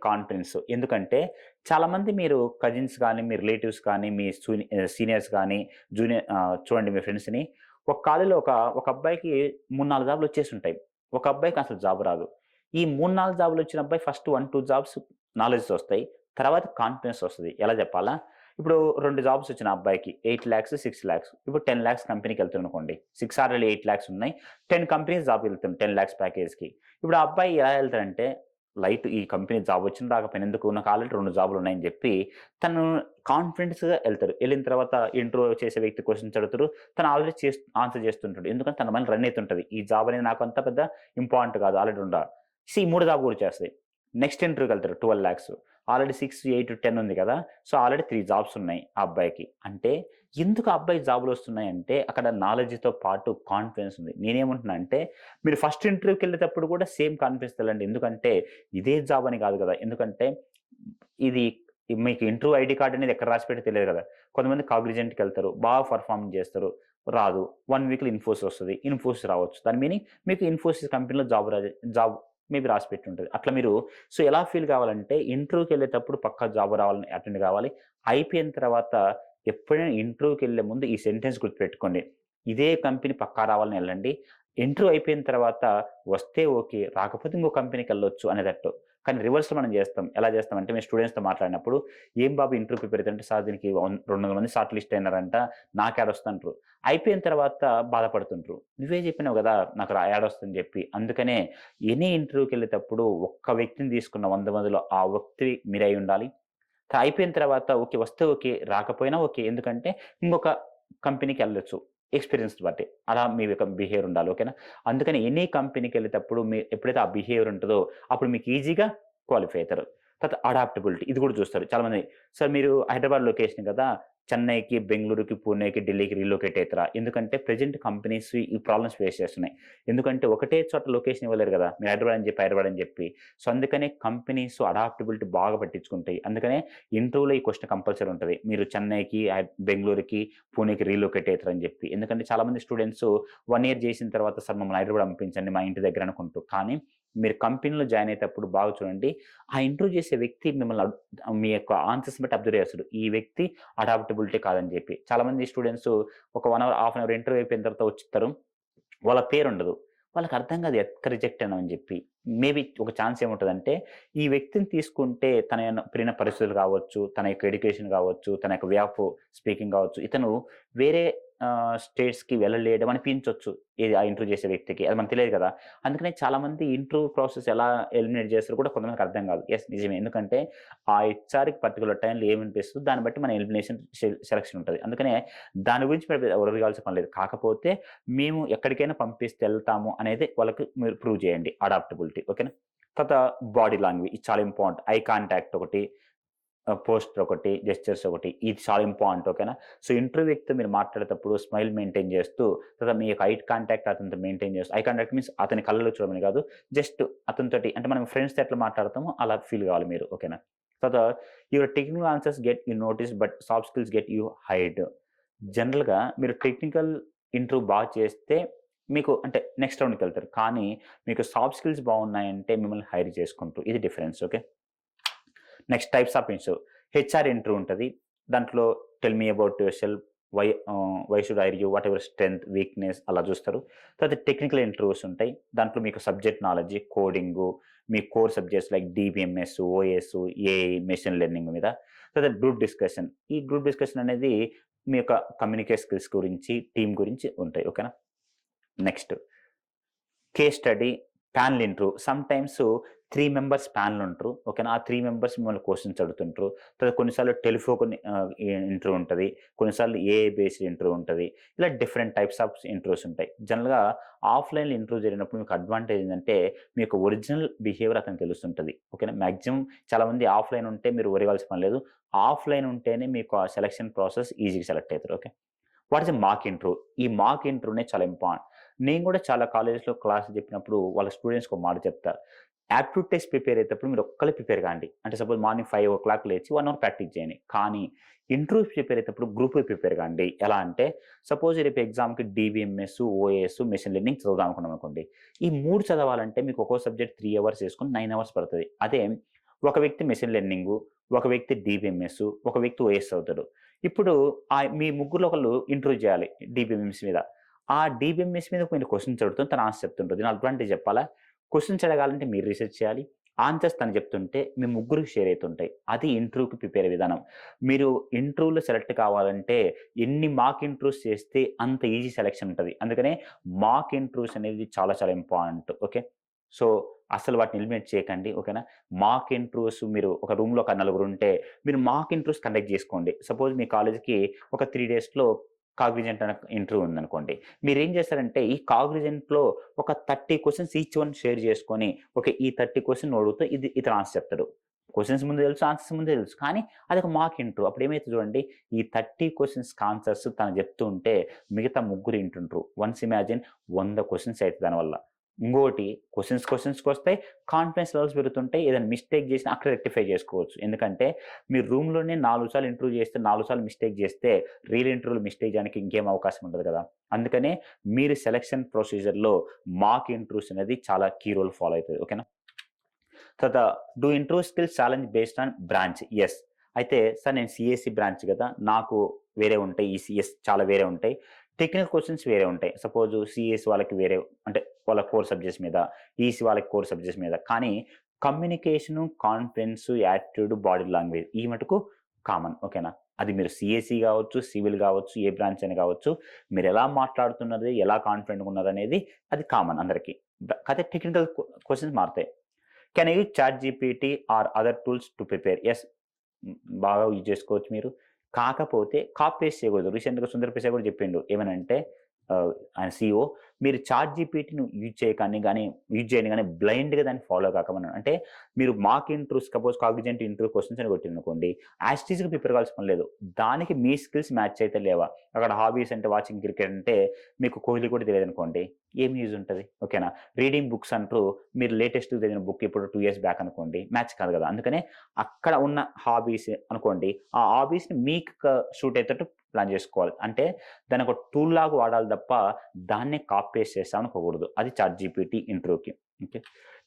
confidence. ఎందుకంటే చాలామంది మీరు కజిన్స్ గానీ, మీ రిలేటివ్స్ కానీ, మీ సీనియర్స్ గానీ, చూడండి మీ ఫ్రెండ్స్‌ని ఒక కాలేజ్‌లో ఒక అబ్బాయికి 3, 4 జాబ్‌లు వచ్చేసుంటాయి. ఒక అబ్బాయికి అసలు జాబ్ రాదు. ఈ 3, 4 జాబ్‌లు వచ్చిన అబ్బాయి ఫస్ట్ 1, 2 జాబ్స్ నాలెడ్జ్ వస్తాయి. తర్వాత కాన్ఫిడెన్స్ వస్తది. ఎలా చెప్పాలా? ఇప్పుడు 2 జాబ్స్ వచ్చిన అబ్బాయికి 8,00,000, 6,00,000. ఇప్పుడు 10,00,000 కంపెనీకెళ్తుందనుకోండి. 6 ఆర్ 8,00,000 ఉన్నాయి. 10 కంపెనీస్ జాబ్‌కి వెళ్తుంది 10,00,000 ప్యాకేజ్‌కి. ఇప్పుడు ఆ అబ్బాయి ఎలా ఎళ్తాడంటే, లైట్ ఈ కంపెనీ జాబ్ వచ్చినా రాకపోయినా ఎందుకు నాకు ఆల్రెడీ 2 జాబ్‌లున్నాయని జెప్పి, తను కాన్ఫిడెన్స్‌గా ఎళ్తాడు. ఎళ్ళిన తర్వాత ఇంటర్వ్యూ చేసే వ్యక్తి క్వెషన్స్ అడుగుతారు. తను ఆల్రెడీ ఆన్సర్ చేస్తుంటాడు. ఎందుకంటే తన మైండ్ రన్ అయితుంటది. ఈ జాబ్ అనేది నాకు అంత పెద్ద ఇంపార్టెంట్ కాదు. ఆల్రెడీ ఉండా. ఈ 3 జాబ్ కూడా చేస్తాయి. నెక్స్ట్ ఇంటర్వ్యూకెళ్తాడు 12,00,000. ఆల్రెడీ 6, 8, 10 ఉంది కదా! సో, ఆల్రెడీ 3 జాబ్స్ ఉన్నాయి ఆ అబ్బాయికి. అంటే ఎందుకు ఆ అబ్బాయికి జాబ్‌లొస్తున్నాయంటే అక్కడ నాలెడ్జ్‌తో పాటు కాన్ఫిడెన్స్ ఉంది. నేనేమంటున్నా అంటే మీరు ఫస్ట్ ఇంటర్వ్యూకెళ్ళేటప్పుడు కూడా సేమ్ కాన్ఫిడెన్స్‌తో ఎళ్ళండి. ఎందుకంటే ఇదే జాబ్ అని కాదు కదా! ఎందుకంటే ఇది మీకు ఇంటర్వ్యూ ఐడీ కార్డ్ అనేది ఎక్కడ రాసిపెట్టో తెలియదు కదా! కొంతమంది కాగ్నిజెంట్‌కెళ్తారు. బాగా పెర్ఫార్మ్ చేస్తారు. రాదు. 1 వీక్‌లో ఇన్ఫోసిస్ వస్తది. ఇన్ఫోసిస్ రావచ్చు. దాని మీనింగ్ మీకు ఇన్ఫోసిస్ కంపెనీలో జాబ్ మేబీ రాసిపెట్టి ఉంటది. అట్లా మీరు సో, ఎలా ఫీల్ కావాలంటే ఇంటర్వ్యూకెళ్ళేటప్పుడు పక్కా జాబ్ రావాలని అటెండ్ కావాలి. అయిపోయిన తర్వాత ఎప్పుడైనా ఇంటర్వ్యూకెళ్ళే ముందు ఈ సెంటెన్స్ గుర్తుపెట్టుకోండి. ఇదే కంపెనీ పక్కా రావాలని ఎళ్ళండి. ఇంటర్వ్యూ అయిపోయిన తర్వాత వస్తే ఓకే. రాకపోతే ఇంకో కంపెనీకెళ్ళొచ్చు అనేటట్టు. కానీ రివర్స్‌లో మనం చేస్తాం. ఎలా చేస్తామంటే మేము స్టూడెంట్స్‌తో మాట్లాడినప్పుడు, "ఏం బాబు ఇంటర్వ్యూ ప్రిపేర్ అయితుంటే సార్ దీనికి 200 మంది షార్ట్ లిస్ట్ అయినారంట. నాకేడొస్తంటారు." అయిపోయిన తర్వాత బాధపడుతుంట్రు. "నువ్వే చెప్పినావు గదా! నాకు యాడొస్తుందని చెప్పి." అందుకనే ఎనీ ఇంటర్వ్యూకెళ్ళేటప్పుడు ఒక్క వ్యక్తిని తీసుకున్న 100 మందిలో ఆ వ్యక్తి మీరయ్యుండాలి. అయిపోయిన తర్వాత ఓకే. వస్తే ఓకే. రాకపోయినా ఓకే. ఎందుకంటే ఇంకొక కంపెనీకెళ్ళొచ్చు. ఎక్స్‌పీరియన్స్‌ని బట్టి. అలా మీ యొక్క బిహేవియర్ ఉండాలి. ఓకేనా? అందుకని ఎనీ కంపెనీకెళ్ళేటప్పుడు ఎప్పుడైతే ఆ బిహేవియర్ ఉంటదో అప్పుడు మీకు ఈజీగా క్వాలిఫై అయితారు. తర్వాత అడాప్టబిలిటీ ఇది కూడా చూస్తారు. చాలామంది సార్ మీరు హైదరాబాద్ లొకేషన్ కదా! చెన్నైకి, బెంగుళూరుకి, పూణేకి, ఢిల్లీకి రీలొకేట్ అయితారా? ఎందుకంటే ప్రెజెంట్ కంపెనీస్ ఈ ప్రాబ్లమ్స్ ఫేస్ చేస్తున్నాయి. ఎందుకంటే ఒకటే చోట లొకేషన్ ఇవ్వలేరు కదా! మీరు హైదరాబాద్ అని చెప్పి. సో, అందుకనే కంపెనీస్ అడాప్టబిలిటీ బాగా పట్టించుకుంటాయి. అందుకనే ఇంటర్వ్యూలో ఈ క్వెషన్ కంపల్సరీ ఉంటది. మీరు చెన్నైకి, బెంగుళూరుకి, పూణేకి రీలొకేట్ అయితారని చెప్పి. ఎందుకంటే చాలామంది స్టూడెంట్స్ 1 ఇయర్ చేసిన తర్వాత సార్ మమ్మల్ని హైదరాబాద్ పంపించండి మా ఇంటి దగ్గర అనుకుంటారు. కానీ మీరు కంపెనీలో జాయిన్ అయ్యేటప్పుడు బాగా చూడండి. ఆ ఇంటర్వ్యూ చేసే వ్యక్తి మిమ్మల్ని మీ యొక్క ఆన్సర్స్‌ని బట్టి అబ్జర్వ్ చేస్తాడు. ఈ వ్యక్తి అడాప్టబిలిటీ కాదని చెప్పి. చాలామంది స్టూడెంట్స్ ఒక 1 hour, half an hour interview అయిపోయిన తర్వాత వచ్చుతారు. వాళ్ళ పేరుండదు. వాళ్ళకర్థం కాదు ఎక్కడ రిజెక్ట్ అయినామని జెప్పి. మేబీ ఒక ఛాన్స్ ఏముంటదంటే, ఈ వ్యక్తిని తీసుకుంటే తన పెరిగిన పరిస్థితులు కావచ్చు, తన యొక్క ఎడ్యుకేషన్ కావచ్చు, తన యొక్క వే ఆఫ్ స్పీకింగ్ కావచ్చు, ఇతను వేరే స్టేట్స్‌కి వెళ్ళలేడు అనిపించొచ్చు. ఏది ఆ ఇంటర్వ్యూ చేసే వ్యక్తికి. అది మనకు తెలియదు కదా! అందుకనే చాలామంది ఇంటర్వ్యూ ప్రాసెస్ ఎలా ఎలిమినేట్ చేస్తారో కూడా కొంతమందికి అర్థం కాదు. యెస్ నిజమే. ఎందుకంటే ఆ హెచ్ఆర్‌కి పర్టిక్యులర్ టైంలో ఏమనిపిస్తుందో దాన్ని బట్టి మన ఎలిమినేషన్ సెలక్షన్ ఉంటది. అందుకనే దాని గురించి మీరు వరీ కావాల్సిన పని లేదు. కాకపోతే మేము ఎక్కడికైనా పంపిస్తే ఎళ్తాము అనేది వాళ్ళకి మీరు ప్రూవ్ చేయండి. అడాప్టబిలిటీ ఓకేనా? తర్వాత బాడీ లాంగ్వేజ్ ఇది చాలా ఇంపార్టెంట్. ఐ కాంటాక్ట్ ఒకటి, పోస్చర్ ఒకటి, జెస్చర్స్ ఒకటి. ఇది చాలా ఇంపార్టెంట్ ఓకేనా? సో, ఇంటర్వ్యూ వ్యక్తితో మీరు మాట్లాడేటప్పుడు స్మైల్ మెయింటైన్ చేస్తూ, తర్వాత మీ యొక్క ఐ కాంటాక్ట్ అతనితో మెయింటైన్ చేస్తూ ఐ కాంటాక్ట్ మీన్స్ అతని కళ్ళలో చూడమని కాదు. జస్ట్ అతనితోటి అంటే మనం ఫ్రెండ్స్‌తో ఎట్లా మాట్లాడతామో అలా ఫీల్ కావాలి మీరు ఓకేనా? తర్వాత your technical answers get you notice but soft skills get you hide. జనరల్‌గా మీరు టెక్నికల్ ఇంటర్వ్యూ చేస్తే మీకు అంటే నెక్స్ట్ రౌండ్‌కెళ్తారు. కానీ మీకు సాఫ్ట్ స్కిల్స్ బాగున్నాయంటే మిమ్మల్ని హైర్ చేసుకుంటారు. ఇది difference okay. Next types of interview. HR interview ఉంటది. దాంట్లో tell me about yourself, why should hire you, whatever strength, weakness అలా చూస్తారు. తర్వాత టెక్నికల్ ఇంటర్వ్యూస్ ఉంటాయి. దాంట్లో మీకు సబ్జెక్ట్ నాలెడ్జ్, కోడింగు, మీ core subjects like DBMS, OS, AI, machine learning మీద. తర్వాత గ్రూప్ డిస్కషన్. ఈ గ్రూప్ డిస్కషన్ అనేది మీ యొక్క కమ్యూనికేట్ స్కిల్స్ గురించి, టీమ్ గురించి ఉంటాయి. ఓకేనా? Next case study, panel interview. Sometimes 3 members panel ఉంటారు. ఓకేనా? ఆ 3 మెంబర్స్ మిమ్మల్ని క్వెషన్స్ అడుగుతుంటారు. తర్వాత కొన్నిసార్లు టెలిఫోన్ ఇంటర్వ్యూ ఉంటది. కొన్నిసార్లు ఏఐ బేస్డ్ ఇంటర్వ్యూ ఉంటది. ఇలా డిఫరెంట్ టైప్స్ ఆఫ్ ఇంటర్వ్యూస్ ఉంటాయి. జనరల్‌గా ఆఫ్‌లైన్‌లో ఇంటర్వ్యూ జరిగినప్పుడు మీకు అడ్వాంటేజ్ ఏందంటే మీకు ఒరిజినల్ బిహేవియర్ అతనికి తెలుస్తుంటది. ఓకేనా? మాక్సిమం చాలామంది ఆఫ్‌లైన్ ఉంటే మీరు వరీ అవ్వాల్సిన పని లేదు. ఆఫ్‌లైన్ ఉంటేనే మీకు ఆ సెలక్షన్ ప్రాసెస్ ఈజీగా సెలెక్ట్ అయితారు. Okay. What is a mock interview? ఈ మాక్ ఇంటర్వ్యూనే చాలా ఇంపార్టెంట్. నేను కూడా చాలా కాలేజెస్‌లో క్లాసులు చెప్పినప్పుడు వాళ్ళ స్టూడెంట్స్‌కి ఒక మాట చెప్తా. యాప్టిట్యూడ్ టెస్ట్ ప్రిపేర్ అయ్యేటప్పుడు మీరు ఒక్కళ్ళే ప్రిపేర్ కాండి. అంటే సపోజ్ మార్నింగ్ 5:00 లేచి 1 అవర్ ప్రాక్టీస్ చేయండి. కానీ ఇంటర్వ్యూస్ ప్రిపేర్ అయ్యేటప్పుడు గ్రూప్‌గా ప్రిపేర్ కాండి. ఎలా అంటే సపోజ్ రేపు ఎగ్జామ్‌కి డీబీఎంఎస్, ఓఎస్, మెషిన్ లెర్నింగ్ చదువుదాం అనుకున్నాం అనుకోండి. ఈ 3 చదవాలంటే మీకు ఒక్కో సబ్జెక్ట్ 3 అవర్స్ చేసుకొని 9 అవర్స్ పడతది. అదే ఒక వ్యక్తి మెషిన్ లెర్నింగు, ఒక వ్యక్తి డీబీఎంఎస్, ఒక వ్యక్తి ఓఎస్ చదువుతాడు. ఇప్పుడు మీ ముగ్గురిలో ఒకళ్ళు ఇంటర్వ్యూ చేయాలి డీబీఎంఎస్ మీద. ఆ డీబీఎంఎస్ మీద మీరు క్వెషన్స్ అడుగుతాం. తను ఆన్సర్ చెప్తుంటది. దీని అడ్వాంటేజ్ చెప్పాలా? క్వెషన్స్ అడగాలంటే మీరు రిసర్చ్ చేయాలి. ఆన్సర్స్ తను చెప్తుంటే మీ ముగ్గురికి షేర్ అవుతుంటాయి. అది ఇంటర్వ్యూకి ప్రిపేర్ విధానం. మీరు ఇంటర్వ్యూలో సెలెక్ట్ కావాలంటే ఎన్ని మాక్ ఇంటర్వ్యూస్ చేస్తే అంత ఈజీ సెలక్షన్ ఉంటది. అందుకనే మాక్ ఇంటర్వ్యూస్ అనేది చాలా చాలా ఇంపార్టెంట్. ఓకే. సో, అసలు వాటిని ఎలిమినేట్ చేయకండి. ఓకేనా. మాక్ ఇంటర్వ్యూస్ మీరు ఒక రూమ్‌లో ఒక నలుగురుంటే మీరు మాక్ ఇంటర్వ్యూస్ కండక్ట్ చేసుకోండి. సపోజ్ మీ కాలేజ్‌కి ఒక 3 డేస్‌లో కాగ్నిజెంట్ అనే ఇంటర్వ్యూ ఉందనుకోండి. మీరేం చేస్తారంటే ఈ కాగ్నిజెంట్‌లో ఒక 30 క్వెషన్స్ ఈచ్ వన్ షేర్ చేసుకొని, ఓకే. ఈ 30 క్వెషన్ అడుగుతా ఇతను ఆన్సర్ చెప్తాడు. క్వెషన్స్ ముందు తెలుసు, ఆన్సర్స్ ముందే తెలుసు. కానీ అదొక మాక్ ఇంటర్వ్యూ. అప్పుడేమైతది చూడండి, ఈ 30 క్వెషన్స్‌కి ఆన్సర్స్ తను చెప్తూ ఉంటే మిగతా ముగ్గురు ఇంటుంటరు. వన్స్ ఇమాజిన్ 100 క్వెషన్స్ అయితయి దానివల్ల. ఇంకోటి క్వెషన్స్‌కొస్తాయి. Confidence levels పెరుగుతుంటాయి. ఏదైనా మిస్టేక్ చేసినా అక్కడ రెక్టిఫై చేసుకోవచ్చు. ఎందుకంటే మీరు రూమ్‌లోనే 4 సార్లు ఇంటర్వ్యూ చేస్తే 4 సార్లు మిస్టేక్ చేస్తే రియల్ ఇంటర్వ్యూలో మిస్టేక్ చేయడానికి ఇంకేం అవకాశం ఉండదు కదా! అందుకనే మీరు సెలక్షన్ ప్రొసీజర్‌లో మాక్ ఇంటర్వ్యూస్ అనేది చాలా కీ రోల్ ఫాలో అయితది. ఓకేనా. తర్వాత do interview skills challenge based on branch. Yes. అయితే సార్ నేను సీఎస్ఈ బ్రాంచ్ కదా! నాకు వేరే ఉంటాయి. ఈ సీఎస్ చాలా వేరే ఉంటాయి. టెక్నికల్ క్వెషన్స్ వేరే ఉంటాయి. సపోజ్ సీఎస్ వాళ్ళకి వేరే అంటే వాళ్ళ కోర్ సబ్జెక్ట్స్ మీద, ఈసీ వాళ్ళకి కోర్ సబ్జెక్ట్స్ మీద. కానీ communication, confidence, attitude, body language ఈ మటుకు కామన్. ఓకేనా. అది మీరు సీఎస్ఈ కావచ్చు, సివిల్ కావచ్చు, ఏ బ్రాంచ్ అయినా కావచ్చు. మీరు ఎలా మాట్లాడుతున్నది, ఎలా కాన్ఫిడెంట్‌గా ఉన్నారనేది అది కామన్ అందరికి. కాకపోతే టెక్నికల్ క్వెషన్స్ మారతాయి. Can I use ChatGPT or other tools to prepare? Yes. బాగా యూజ్ చేసుకోవచ్చు మీరు. కాకపోతే కాపీ పేస్ట్ చేయకూడదు. రీసెంట్‌గా సుందర్ పిచాయ్ కూడా చెప్పిండు. ఏమనంటే ఆయన సీఈఓ మీరు చాట్‌జీపీటీని యూజ్ చేయండి గానీ బ్లైండ్‌గా దాన్ని ఫాలో కాకమన్నాడు. అంటే మీరు mock interviews suppose Cognizant interview questions అని కొట్టిరనుకోండి. యాజ్ ఇట్ ఈస్‌గా ప్రిపేర్ కావాల్సిన పని లేదు. దానికి మీ స్కిల్స్ మ్యాచ్ అయితే లేవా? అక్కడ హాబీస్ అంటే వాచింగ్ క్రికెట్ అంటే మీకు కోహ్లీ కూడా తెలియదనుకోండి. ఏం యూజ్ ఉంటది? ఓకేనా. రీడింగ్ బుక్స్ అంటూ మీరు లేటెస్ట్‌గా చదివిన బుక్ ఇప్పుడు 2 ఇయర్స్ బ్యాక్ అనుకోండి. మ్యాచ్ కాదు కదా! అందుకనే అక్కడ ఉన్న హాబీస్ అనుకోండి. ఆ హాబీస్‌ని మీకు సూట్ అయ్యేటట్టు ప్లాన్ చేసుకోవాలి. అంటే దాన్ని ఒక టూల్ లాగా వాడాలి తప్ప దాన్నే కాపీ పేస్ట్ చేస్తాం అనుకోకూడదు. అది చాట్‌జీపీటీ ఇంటర్వ్యూకి. Okay.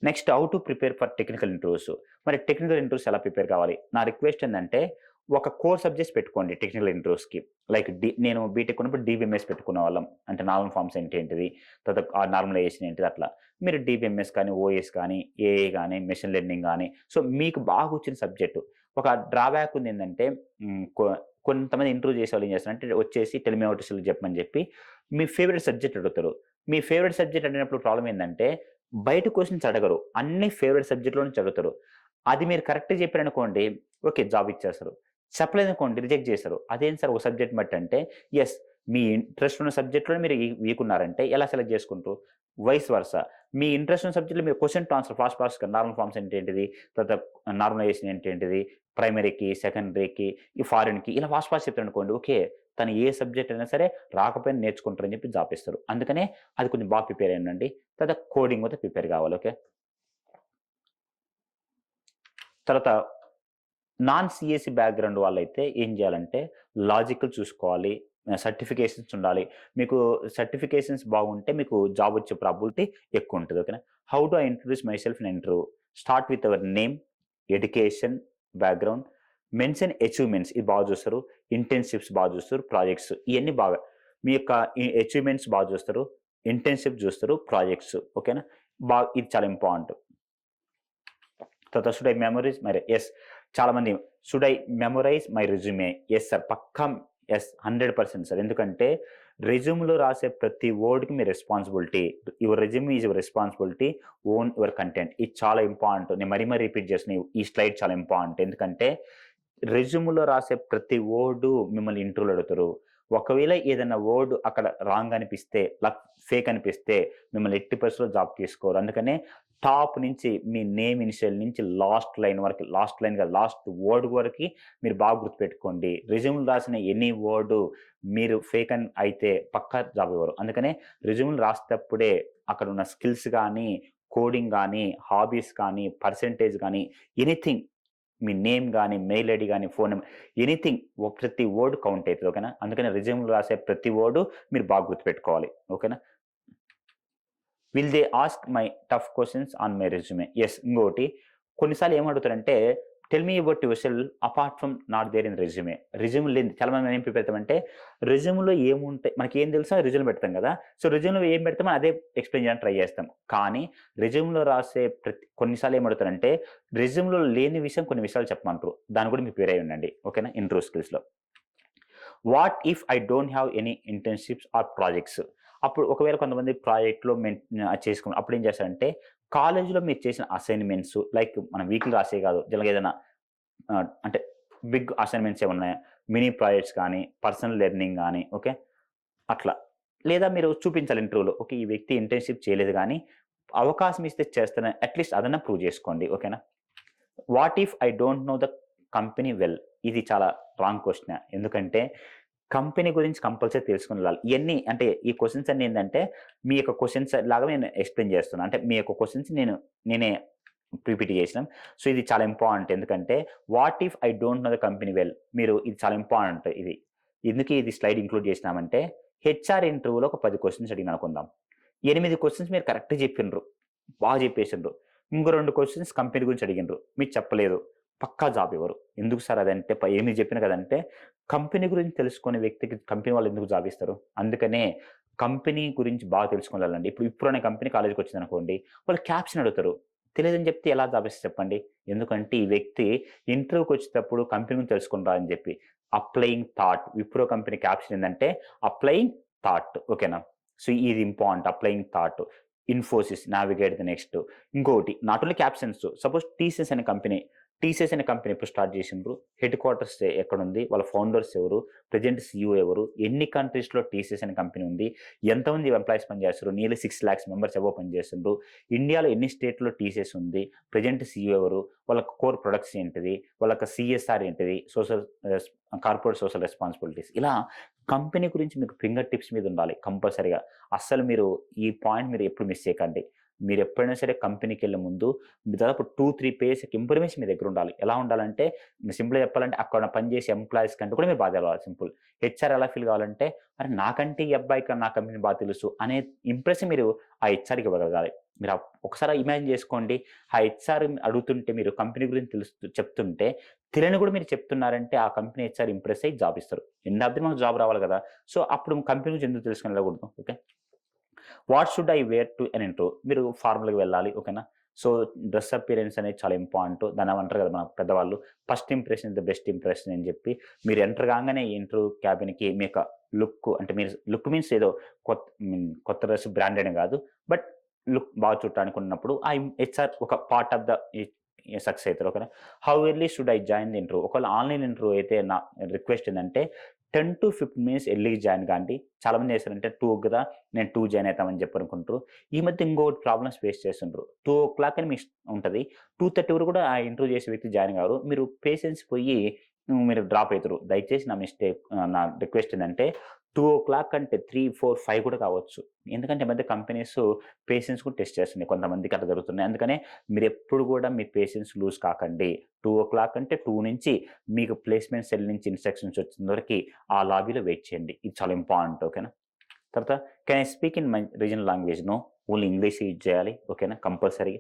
Next how to prepare for technical interviews. మరి టెక్నికల్ ఇంటర్వ్యూస్ ఎలా ప్రిపేర్ కావాలి? నా రిక్వెస్ట్ ఏందంటే ఒక కోర్ సబ్జెక్ట్స్ పెట్టుకోండి టెక్నికల్ ఇంటర్వ్యూస్‌కి. లైక్ నేను బీటెక్ ఉన్నప్పుడు డీబీఎంఎస్ పెట్టుకునేవాళ్ళం. అంటే నార్మల్ ఫార్మ్స్ అంటే ఏంటిది? తర్వాత నార్మలైజేషన్ ఏంటిది అట్లా. మీరు డీబీఎంఎస్ కానీ, ఓఎస్ కానీ, ఏఐ గానీ, మెషిన్ లెర్నింగ్ గానీ సో మీకు బాగా వచ్చిన సబ్జెక్టు. ఒక డ్రాబ్యాక్ ఉందేందంటే హ్మ్. కొంతమంది ఇంటర్వ్యూ చేసేవాళ్ళు ఏం చేస్తారంటే వచ్చేసి టెల్ మీ అబౌట్ యువర్సెల్ఫ్ చెప్పమని చెప్పి మీ ఫేవరెట్ సబ్జెక్ట్ అడుగుతారు. మీ ఫేవరెట్ సబ్జెక్ట్ అడిగినప్పుడు ప్రాబ్లమ్ ఏందంటే బయట క్వెషన్స్ అడగరు. అన్ని ఫేవరెట్ సబ్జెక్ట్‌లో నుంచి అడుగుతారు. అది మీరు కరెక్ట్‌గా చెప్పారనుకోండి ఓకే. జాబ్ ఇచ్చేస్తారు. చెప్పలేదనుకోండి రిజెక్ట్ చేస్తారు. అదేంటి సార్ ఒక సబ్జెక్ట్ బట్టి అంటే యెస్. మీ ఇంట్రెస్ట్ ఉన్న సబ్జెక్ట్‌లోనే మీరు వీక్ ఉన్నారంటే ఎలా సెలెక్ట్ చేసుకుంటారు? Vice versa. మీ ఇంట్రెస్ట్ ఉన్న సబ్జెక్ట్‌లో మీరు క్వెషన్ టు ఆన్సర్ ఫాస్ట్‌గా నార్మల్ ఫార్మ్స్ అంటే ఏంటిది? తర్వాత నార్మలైజేషన్ అంటే ఏంటిది? ప్రైమరీకి, సెకండరీకి, ఈ ఫారిన్‌కి ఇలా ఫాస్ట్ చెప్పారనుకోండి. ఓకే. తను ఏ సబ్జెక్ట్ అయినా సరే రాకపోయినా నేర్చుకుంటారని చెప్పి జాబ్ ఇస్తారు. అందుకనే అది కొంచెం బాగా ప్రిపేర్ అయ్యండి. తర్వాత కోడింగ్ కూడా ప్రిపేర్ కావాలి. ఓకే. తర్వాత నాన్ సీఎస్‌ఈ బ్యాక్‌గ్రౌండ్ వాళ్ళైతే ఏం చేయాలంటే లాజికల్ చూసుకోవాలి. సర్టిఫికేషన్స్ ఉండాలి. మీకు సర్టిఫికేషన్స్ బాగుంటే మీకు జాబ్ వచ్చే ప్రాబబిలిటీ ఎక్కువుంటది. ఓకేనా. How do I introduce my self in interview? Start with your name, education, background, mention achievements ఇది బాగా చూస్తారు. ఇంటర్న్‌షిప్స్ బాగా చూస్తారు. ప్రాజెక్ట్స్ ఇయన్నీ బాగా మీ యొక్క అచీవ్‌మెంట్స్ బాగా చూస్తారు. ఇంటర్న్‌షిప్ చూస్తారు. ప్రాజెక్ట్స్ ఓకేనా. ఇది చాలా ఇంపార్టెంట్. తర్వాత should I memorise my yes. చాలామంది should I memorise my resume? Yes sir. పక్కా యెస్. 100% సార్. ఎందుకంటే రెజ్యూమ్‌లో రాసే ప్రతి వర్డ్‌కి మీ responsibility. Your resume is your responsibility. Own your content. ఇది చాలా ఇంపార్టెంట్. నేను మరీ రిపీట్ చేస్తున్నా. ఈ స్లైడ్ చాలా ఇంపార్టెంట్. ఎందుకంటే రెజ్యూమ్‌లో రాసే ప్రతి వర్డు మిమ్మల్ని ఇంటర్వ్యూలో అడుగుతారు. ఒకవేళ ఏదైనా వర్డ్ అక్కడ రాంగ్ అనిపిస్తే, ఫేక్ అనిపిస్తే మిమ్మల్ని ఎట్టి పరిస్థితిలో జాబ్ తీసుకోరు. అందుకనే టాప్ నుంచి మీ నేమ్ ఇనిషియల్ నుంచి లాస్ట్ లైన్ వరకు, లాస్ట్ లైన్ కాదు లాస్ట్ వర్డ్ వరకి మీరు బాగా గుర్తుపెట్టుకోండి. రెజ్యూమ్‌లో రాసిన ఎనీ వర్డ్ మీరు ఫేక్ అయితే పక్కా జాబ్ ఇవ్వరు. అందుకనే రెజ్యూమ్‌లో రాసేటప్పుడే అక్కడ ఉన్న స్కిల్స్ గానీ, కోడింగ్ గానీ, హాబీస్ కానీ, పర్సెంటేజ్ గానీ ఎనీథింగ్ మీ నేమ్ గాని, మెయిల్ ఐడీ గాని, ఫోన్ నంబర్ ఎనీథింగ్ ప్రతి వర్డ్ కౌంట్ అయితది. ఓకేనా. అందుకని రెజ్యూమ్‌లో రాసే ప్రతి వర్డ్ మీరు బాగా గుర్తుపెట్టుకోవాలి. ఓకేనా. Will they ask my tough questions on my resume? Yes. ఇంకోటి కొన్నిసార్లు ఏమడుగుతారంటే tell me about yourself apart from not there in resume. Resume లేని చాలా మంది ఏం ప్రిపేర్ అవుతామంటే రెజ్యూమ్‌లో ఏముంటాయి మనకి ఏం తెలుసో రెజ్యూమ్‌లో పెడతాం కదా! సో, రెజ్యూమ్‌లో ఏం పెడతామో అదే ఎక్స్‌ప్లెయిన్ చేయడానికి ట్రై చేస్తాం. కానీ రెజ్యూమ్‌లో రాసే కొన్ని సార్లు ఏం అడుగుతారంటే రెజ్యూమ్‌లో లేని విషయం కొన్ని విషయాలు చెప్పమంటారు. దాన్ని కూడా మీరు ప్రిపేర్ అయ్యి ఉండండి. ఓకేనా? ఇంటర్వ్యూ స్కిల్స్‌లో. What if I don't have any internships or projects? అప్పుడు ఒకవేళ కొంతమంది ప్రాజెక్ట్‌లో చేసుకుని అప్పుడు ఏం చేస్తారంటే కాలేజ్‌లో మీరు చేసిన అసైన్‌మెంట్స్ లైక్ మనం వీక్లీ రాసేవి కాదు. జనరల్‌గా ఏదైనా అంటే బిగ్ అసైన్‌మెంట్స్ ఏమున్నాయా? మినీ ప్రాజెక్ట్స్ కానీ, పర్సనల్ లెర్నింగ్ గాని ఓకే. అట్లా. లేదా మీరు చూపించాలి ఇంటర్వ్యూలో. ఓకే. ఈ వ్యక్తి ఇంటర్న్‌షిప్ చేయలేదు గానీ, అవకాశం ఇస్తే చేస్తానని అట్‌లీస్ట్ అదన్నా ప్రూవ్ చేసుకోండి. ఓకేనా? What if I don't know the company well? ఇది చాలా రాంగ్ క్వెషనే. ఎందుకంటే కంపెనీ గురించి కంపల్సరీ తెలుసుకొని వెళ్ళాలి. ఇయన్నీ అంటే ఈ క్వెషన్స్ అన్నీ ఏందంటే మీ యొక్క క్వెషన్స్ లాగా నేను ఎక్స్‌ప్లెయిన్ చేస్తున్నా. అంటే మీ యొక్క క్వెషన్స్ నేనే పీపీటీ చేసినాం. సో, ఇది చాలా ఇంపార్టెంట్. ఎందుకంటే what if I don't know the company well? మీరు ఇది చాలా ఇంపార్టెంట్ ఇది. ఎందుకు ఇది స్లైడ్ ఇంక్లూడ్ చేసినామంటే హెచ్ఆర్ ఇంటర్వ్యూలో ఒక 10 క్వెషన్స్ అడిగిన అనుకుందాం. 8 క్వెషన్స్ మీరు కరెక్ట్‌గా చెప్పిండ్రు. బాగా చెప్పేసిండ్రు. ఇంకో 2 క్వెషన్స్ కంపెనీ గురించి అడిగిండ్రు. మీరు చెప్పలేదు. పక్కా జాబ్ ఇవ్వరు. ఎందుకు సార్ అదంటే 8 చెప్పిన కదంటే కంపెనీ గురించి తెలుసుకునే వ్యక్తికి కంపెనీ వాళ్ళు ఎందుకు జాబ్ ఇస్తారు? అందుకనే కంపెనీ గురించి బాగా తెలుసుకొని వెళ్ళండి. ఇప్పుడు అనే కంపెనీ కాలేజ్‌కి వచ్చిందనుకోండి. వాళ్ళు క్యాప్షన్ అడుగుతారు. తెలియదని చెప్తే ఎలా జాబ్ ఇస్తారు చెప్పండి? ఎందుకంటే ఈ వ్యక్తి ఇంటర్వ్యూకి వచ్చేటప్పుడు కంపెనీ గురించి తెలుసుకొని రా అని చెప్పి. Applying thought Wipro company caption ఏందంటే అప్లయింగ్ థాట్ ఓకేనా? సో, ఇది important applying thought. Infosys navigate the next. ఇంకొకటి not only captions suppose TCS అనే కంపెనీ. టీసీఎస్ అనే కంపెనీ ఎప్పుడు స్టార్ట్ చేసిండ్రు? హెడ్ క్వార్టర్స్ ఎక్కడుంది? వాళ్ళ ఫౌండర్స్ ఎవరు? ప్రెజెంట్ సీఈఓ ఎవరు? ఎన్ని కంట్రీస్‌లో టీసీఎస్ అనే కంపెనీ ఉంది? ఎంతమంది ఎంప్లాయీస్ పనిచేస్తున్నారు? నియర్లీ 6,00,000 మెంబర్స్ అబోవ్ పనిచేస్తుండ్రు. ఇండియాలో ఎన్ని స్టేట్‌లో టీసీఎస్ ఉంది? ప్రెజెంట్ సీఈఓ ఎవరు? వాళ్ళ కోర్ ప్రొడక్ట్స్ ఏంటిది? వాళ్ళ యొక్క సీఎస్ఆర్ ఏంటిది? Corporate social responsibilities. ఇలా కంపెనీ గురించి మీకు ఫింగర్ టిప్స్ మీద ఉండాలి కంపల్సరీగా. అస్సలు మీరు ఈ పాయింట్ మీరు ఎప్పుడు మిస్ చేయకండి. మీరెప్పుడైనా సరే కంపెనీకెళ్ళే ముందు దాదాపు 2, 3 పేజెస్ ఇన్ఫర్మేషన్ మీ దగ్గర ఉండాలి. ఎలా ఉండాలంటే సింపుల్‌గా చెప్పాలంటే అక్కడ పనిచేసే ఎంప్లాయీస్ కంటే కూడా మీరు బాగా తెలవాలి సింపుల్. హెచ్ఆర్ ఎలా ఫీల్ కావాలంటే అరె! నాకంటే ఈ అబ్బాయికి నా కంపెనీ బాగా తెలుసు అనే ఇంప్రెషన్ మీరు ఆ హెచ్ఆర్‌కి ఇవ్వగలగాలి. మీరు ఒకసారి ఇమాజిన్ చేసుకోండి. ఆ హెచ్ఆర్ అడుగుతుంటే మీరు కంపెనీ గురించి చెప్తుంటే తెలియని కూడా మీరు చెప్తున్నారంటే ఆ కంపెనీ హెచ్ఆర్ ఇంప్రెస్ అయ్యి జాబ్ ఇస్తారు. ఎండ్ ఆఫ్ ది మనకు జాబ్ రావాలి కదా! సో, అప్పుడు కంపెనీ గురించి ఎందుకు తెలుసుకొని వెళ్ళకూడదు. Okay. What should I wear to an interview? మీరు ఫార్మల్‌గా వెళ్ళాలి. ఓకేనా? సో, డ్రెస్ అపియరెన్స్ అనేది చాలా ఇంపార్టెంట్. దాన్నేమంటారు కదా మన పెద్దవాళ్ళు. First impression is the best impression అని చెప్పి మీరు ఎంటర్ కాంగానే ఇంటర్వ్యూ క్యాబిన్‌కి మీ యొక్క లుక్ అంటే మీరు లుక్ మీన్స్ ఏదో కొత్త డ్రెస్ బ్రాండెడ్ అని కాదు. బట్ లుక్ బాగా చూడటానికి ఉన్నప్పుడు ఆ హెచ్ఆర్ ఒక పార్ట్ ఆఫ్ ద సక్సెస్ అయితారు. ఓకేనా? How early should I join the interview? ఒకవేళ ఆన్‌లైన్ ఇంటర్వ్యూ అయితే నా రిక్వెస్ట్ ఏందంటే 10-15 మినిట్స్ ఎర్లీగా జాయిన్ కాండి. చాలామంది ఏం చేస్తారంటే 2 కదా! నేను 2 జాయిన్ అయితామని చెప్పి అనుకుంటారు. ఈ మధ్య ఇంకోటి ప్రాబ్లమ్స్ ఫేస్ చేస్తుండ్రు. 2:00 అని ఉంటది. 2:30 వరకు కూడా ఆ ఇంటర్వ్యూ చేసే వ్యక్తి జాయిన్ కారు. మీరు పేషెన్స్ పోయి మీరు డ్రాప్ అయితుర్రు. దయచేసి నా రిక్వెస్ట్ ఏందంటే 2:00 అంటే 3, 4, 5 కూడా కావచ్చు. ఎందుకంటే ఈ మధ్య కంపెనీస్ పేషెన్స్ కూడా టెస్ట్ చేస్తున్నాయి. కొంతమందికి అట్లా జరుగుతున్నాయి. అందుకనే మీరెప్పుడు కూడా మీ పేషెన్స్ లూజ్ కాకండి. 2:00 అంటే 2 నుంచి మీకు ప్లేస్‌మెంట్ సెల్ నుంచి ఇన్‌స్ట్రక్షన్స్ వచ్చేంత వరకి ఆ లాబీలో వెయిట్ చేయండి. ఇది చాలా ఇంపార్టెంట్. ఓకేనా? తర్వాత can I speak in my regional language? No. Only English use చేయాలి. ఓకేనా? Compulsory.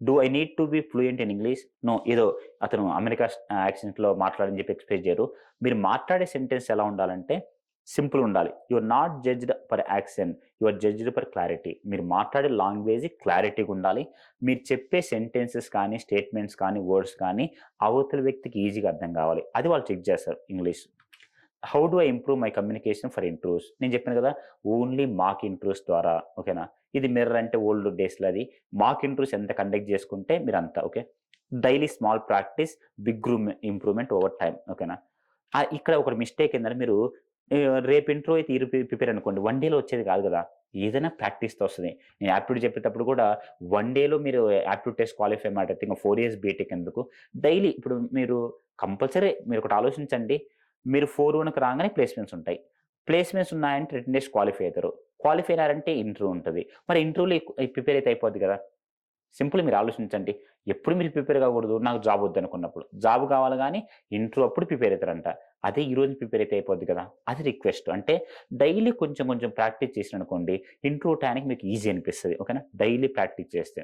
Do I need to be fluent in English? No. ఏదో అతను అమెరికా యాక్సెంట్‌లో మాట్లాడని చెప్పి ఎక్స్‌పెక్ట్ చేయరు. మీరు మాట్లాడే సెంటెన్స్ ఎలా ఉండాలంటే సింపుల్‌గా ఉండాలి. You are not judged for accent. You are judged for clarity. మీరు మాట్లాడే లాంగ్వేజ్ క్లారిటీగా ఉండాలి. మీరు చెప్పే సెంటెన్సెస్ కానీ, స్టేట్మెంట్స్ కానీ, వర్డ్స్ కానీ అవతల వ్యక్తికి ఈజీగా అర్థం కావాలి. అది వాళ్ళు చెక్ చేస్తారు English. How do I improve my communication for interviews? నేను చెప్పాను కదా! ఓన్లీ మాక్ ఇంటర్వ్యూస్ ద్వారా ఓకేనా? ఇది మిర్రర్ అంటే ఓల్డ్ డేస్‌లో అది. మాక్ ఇంటర్వ్యూస్ ఎంత కండక్ట్ చేసుకుంటే మీరంత okay. Daily small practice big improvement over time ఓకేనా? ఇక్కడ ఒక మిస్టేక్ ఏందంటే మీరు రేపు ఇంటర్వ్యూ అయితే ఈరోజు ప్రిపేర్ అనుకోండి. 1 డేలో వచ్చేది కాదు కదా! ఏదైనా ప్రాక్టీస్‌తో వస్తది. నేను యాప్టిట్యూడ్ చెప్పేటప్పుడు కూడా 1 డేలో మీరు యాప్టిట్యూడ్ టెస్ట్ క్వాలిఫై మాట ఇంక 4 ఇయర్స్ బీటెక్ ఎందుకు? డైలీ ఇప్పుడు మీరు కంపల్సరీ మీరొకటి ఆలోచించండి. మీరు 4-1కి రాగానే ప్లేస్‌మెంట్స్ ఉంటాయి. ప్లేస్‌మెంట్స్ ఉన్నాయంటే రిటన్ టెస్ట్ క్వాలిఫై అయితారు. క్వాలిఫై అయ్యారంటే ఇంటర్వ్యూ ఉంటది. మరి ఇంటర్వ్యూలో ప్రిపేర్ అయితే అయిపోద్ది కదా! సింపుల్ మీరు ఆలోచించండి. ఎప్పుడు మీరు ప్రిపేర్ కాకూడదు? నాకు జాబ్ వద్దనుకున్నప్పుడు. జాబ్ కావాలి గానీ ఇంటర్వ్యూ అప్పుడు ప్రిపేర్ అయితారంట. అదే ఈరోజు ప్రిపేర్ అయితే అయిపోద్ది కదా! అది రిక్వెస్ట్. అంటే డైలీ కొంచెం కొంచెం ప్రాక్టీస్ చేసిరనుకోండి ఇంటర్వ్యూ టయానికి మీకు ఈజీ అనిపిస్తది. ఓకేనా? డైలీ ప్రాక్టీస్ చేస్తే.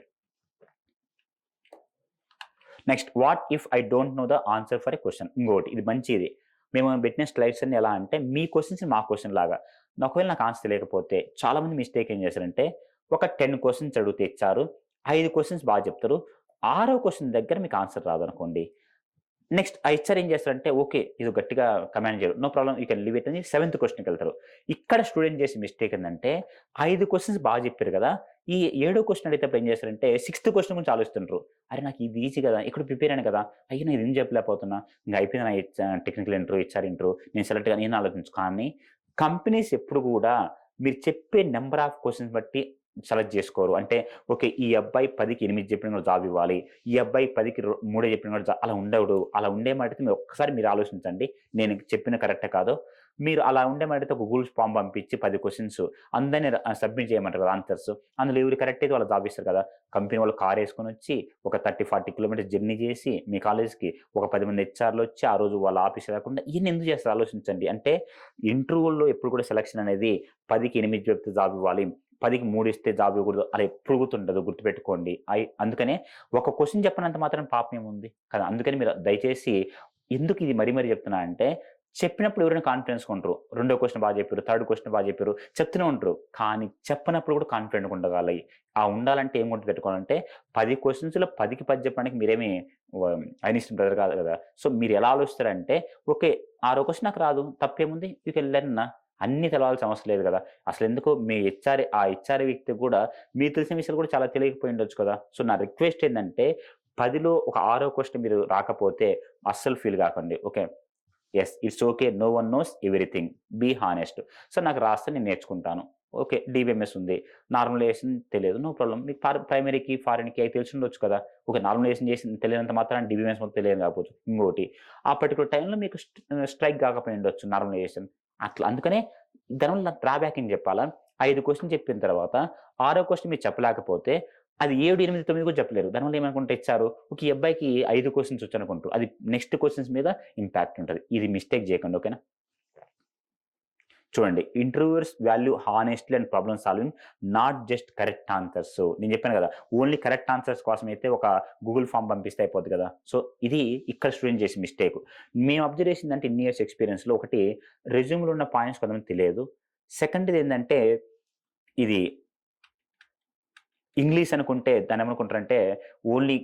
Next what if I don't know the answer for a question. ఇంకోటి ఇది మంచిది. మేము పెట్టిన స్లైడ్స్ అన్ని ఎలా అంటే మీ క్వశ్చన్స్ మా క్వశ్చన్ లాగా. ఒకవేళ నాకు ఆన్సర్ తెలియకపోతే చాలామంది మిస్టేక్ ఏం చేశారంటే ఒక 10 క్వశ్చన్స్ అడిగితే ఇచ్చారు. 5 క్వశ్చన్స్ బాగా చెప్తారు. 6వ క్వశ్చన్ దగ్గర మీకు ఆన్సర్ రాదనుకోండి. నెక్స్ట్ ఆ హెచ్ఆర్ ఏం చేస్తారంటే ఓకే. ఇది గట్టిగా కమాండ్ చేయరు. No problem you can leave it అని 7th క్వశ్చన్‌కెళ్తారు. ఇక్కడ స్టూడెంట్ చేసే మిస్టేక్ ఏందంటే 5 క్వశ్చన్స్ బాగా చెప్పారు కదా! ఈ 7వ క్వశ్చన్ అడిగేటప్పుడు ఏం చేస్తారంటే 6th క్వశ్చన్ గురించి ఆలోచిస్తుంటారు. అరే నాకు ఇది ఈజీ కదా! ఇక్కడ ప్రిపేర్ అయ్యాను కదా! అయ్యో! నేను ఇది చెప్పలేకపోతున్నా. ఇంక అయిపోయింది నా టెక్నికల్ ఇంటర్వ్యూ, హెచ్ఆర్ ఇంటర్వ్యూ నేను సెలెక్ట్ గాను నేను ఆలోచించు. కానీ కంపెనీస్ ఎప్పుడు కూడా మీరు చెప్పే నంబర్ ఆఫ్ క్వశ్చన్స్ బట్టి సెలెక్ట్ చేసుకోరు. అంటే ఓకే. ఈ అబ్బాయి 10కి 8 చెప్పినా కూడా జాబ్ ఇవ్వాలి. ఈ అబ్బాయి 10కి 3 చెప్పినా కూడా అలా ఉండడు. అలా ఉండే మాటైతే మీరు ఒక్కసారి మీరు ఆలోచించండి. నేను చెప్పిన కరెక్టే కాదో. మీరు అలా ఉండే మాటైతే ఒక గూగుల్ ఫార్మ్ పంపించి 10 క్వెషన్స్ అందరిని సబ్మిట్ చేయమంటారు కదా ఆన్సర్స్. అందులో ఎవరు కరెక్ట్ అయితే వాళ్ళు జాబ్ ఇస్తారు కదా! కంపెనీ వాళ్ళు కార్ ఏసుకొనొచ్చి ఒక 30, 40 కిలోమీటర్స్ జర్నీ చేసి మీ కాలేజ్‌కి ఒక 10 మంది హెచ్ఆర్‌లొచ్చి ఆ రోజు వాళ్ళ ఆఫీస్ రాకుండా ఇయన్నీ ఎందుకు చేస్తారు ఆలోచించండి. అంటే ఇంటర్వ్యూల్లో ఎప్పుడు కూడా సెలక్షన్ అనేది 10కి 8 చెప్తే జాబ్ ఇవ్వాలి. 10కి 3 ఇస్తే జాబ్ ఇవ్వకూడదు. అలా ఎప్పుడు గుర్తుండదు. గుర్తుపెట్టుకోండి. అందుకనే ఒక క్వెషన్ చెప్పినంత మాత్రాన పాపమేముంది కదా! అందుకని మీరు దయచేసి ఎందుకు ఇది మరీ మరీ చెప్తున్నా అంటే చెప్పినప్పుడు ఎవరైనా కాన్ఫిడెన్స్‌గా ఉంటారు. రెండో క్వెషన్ బాగా చెప్పారు. థర్డ్ క్వెషన్ బాగా చెప్పారు. చెప్తూనే ఉంటారు. కానీ చెప్పనప్పుడు కూడా కాన్ఫిడెంట్‌గా ఉండగాలి. ఆ ఉండాలంటే ఏం గుర్తుపెట్టుకోవాలంటే 10 క్వెషన్స్‌లో 10కి 10 చెప్పడానికి మీరేమి వ ఐన్‌స్టీన్ బ్రదర్ కాదు కదా! సో మీరు ఎలా ఆలోచిస్తారంటే ఓకే. ఆరో క్వెషన్ నాకు రాదు. తప్పేముంది? You can learn. అన్నీ తెలవాల్సిన అవసరం లేదు కదా! అసలెందుకు మీ హెచ్ఆర్ వ్యక్తికి కూడా మీకు తెలిసిన విషయాలు కూడా చాలా తెలియకపోయి ఉండొచ్చు కదా! సో నా రిక్వెస్ట్ ఏందంటే 10లో ఒక ఆరో క్వెషన్ మీరు రాకపోతే అస్సలు ఫీల్ కాకండి. Okay. Yes. It's okay. No one knows everything. Be honest. So నాకు రాస్తే నేను నేర్చుకుంటాను. ఓకే. డీబీఎంఎస్ ఉంది. నార్మలైజేషన్ తెలియదు. No problem. మీకు ప్రైమరీకి, ఫారెన్‌కి అయి తెలిసుండొచ్చు కదా! ఓకే. నార్మలైజేషన్ చేసింది తెలియనంత మాత్రాన డీబీఎంఎస్ మొత్తం తెలియదు కాకపోవచ్చు. ఇంకోటి ఆ పర్టిక్యులర్ టైమ్‌లో మీకు స్ట్రైక్ కాకపోయి ఉండొచ్చు నార్మలైజేషన్. అట్లా అందుకనే దానివల్ల నాకు డ్రాబ్యాక్ ఏం చెప్పాలా? 5 క్వెషన్ చెప్పిన తర్వాత ఆరో క్వెషన్ మీరు చెప్పలేకపోతే అది 7, 8, 9 కూడా చెప్పలేరు. దానివల్ల ఏమనుకుంటే ఇచ్చారు. ఓకే. ఈ అబ్బాయికి 5 క్వెషన్స్ వచ్చనుకుంటారు. అది నెక్స్ట్ క్వెషన్స్ మీద ఇంపాక్ట్ ఉంటది. ఇది మిస్టేక్ చేయకండి. ఓకేనా? చూడండి. Interviewers value honestly and problem solving not just correct answers. నేను చెప్పాను కదా! ఓన్లీ కరెక్ట్ ఆన్సర్స్ కోసం అయితే ఒక గూగుల్ ఫార్మ్ పంపిస్తే అయిపోద్ది కదా! సో ఇది ఇక్కడ స్టూడెంట్ చేసే మిస్టేక్. మేము అబ్జర్వ్ చేసిందంటే ఇన్ని ఇయర్స్ ఎక్స్‌పీరియన్స్‌లో ఒకటి రెజ్యూమ్‌లో ఉన్న పాయింట్స్ కొంతమందికి తెలియదు. సెకండ్‌ది ఏందంటే ఇది ఇంగ్లీష్ అనుకుంటే దాన్నేమనుకుంటారంటే ఓన్లీ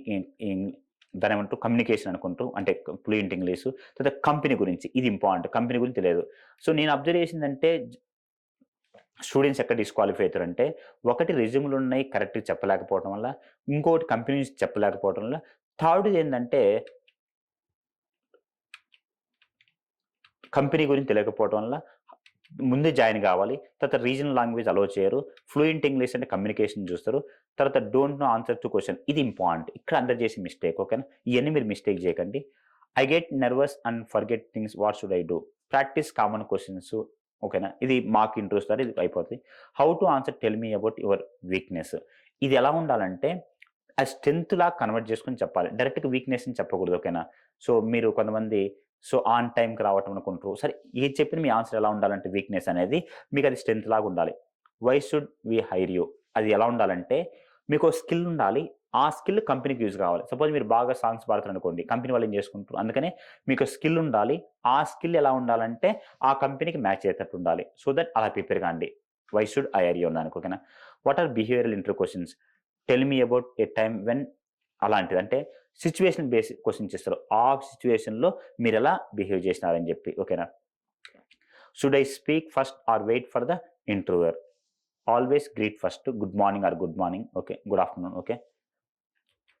దాన్నేమంటారు కమ్యూనికేషన్ అనుకుంటూ అంటే ఫ్లూయెంట్ ఇంగ్లీషు. తర్వాత కంపెనీ గురించి ఇది ఇంపార్టెంట్. కంపెనీ గురించి తెలియదు. సో నేను అబ్జర్వ్ చేసిందంటే స్టూడెంట్స్ ఎక్కడ డిస్‌క్వాలిఫై అయితారంటే ఒకటి రెజ్యూమ్‌లో ఉన్నాయి కరెక్ట్‌గా చెప్పలేకపోవడం వల్ల, ఇంకోటి కంపెనీ నుంచి చెప్పలేకపోవడం వల్ల, థర్డ్‌ది ఏందంటే కంపెనీ గురించి తెలియకపోవడం వల్ల ముందే జాయిన్ గావాలి. తర్వాత రీజనల్ లాంగ్వేజ్ అలో చేయరు. ఫ్లూయెంట్ ఇంగ్లీష్ అంటే కమ్యూనికేషన్ చూస్తారు. తర్వాత don't know answer to question ఇది ఇంపార్టెంట్. ఇక్కడ అందరూ చేసే మిస్టేక్. ఓకేనా? ఇయన్నీ మీరు మిస్టేక్ చేయకండి. I get nervous and forget things what should I do? Practice common questions. ఓకేనా? ఇది మాక్ ఇంటర్వ్యూస్ ద్వారా ఇది అయిపోతది. How to answer tell me about your weakness. ఇది ఎలా ఉండాలంటే అది స్ట్రెంగ్త్‌లా కన్వర్ట్ చేసుకొని చెప్పాలి. డైరెక్ట్‌గా వీక్‌నెస్ అని చెప్పకూడదు. ఓకేనా? సో మీరు కొంతమంది ఆన్ టైమ్‌కి రావటం అనుకుంటారు. సరే ఏది చెప్పినా మీ ఆన్సర్ ఎలా ఉండాలంటే వీక్‌నెస్ అనేది మీకది స్ట్రెంగ్త్ లాగా ఉండాలి. Why should we hire you? అది ఎలా ఉండాలంటే మీకో స్కిల్ ఉండాలి. ఆ స్కిల్ కంపెనీకి యూజ్ కావాలి. సపోజ్ మీరు బాగా సాంగ్స్ పాడుతారనుకోండి. కంపెనీ వాళ్ళు ఏం చేసుకుంటారు. అందుకనే మీకు స్కిల్ ఉండాలి. ఆ స్కిల్ ఎలా ఉండాలంటే ఆ కంపెనీకి మ్యాచ్ అయ్యేటట్టు ఉండాలి. సో దట్ అలా ప్రిపేర్ కాండి. Why should I hire you అన్నానికి. ఓకేనా? What are behavioural interview questions? Tell me about a time when అలాంటిది. అంటే సిట్యుయేషన్ బేస్డ్ క్వెషన్స్ ఇస్తారు. ఆ సిట్యుయేషన్‌లో మీరెలా బిహేవ్ చేసినారని చెప్పి. ఓకేనా? Should I speak first or wait for the interviewer? Always greet first. Good morning or good morning. Okay. Good afternoon. Okay.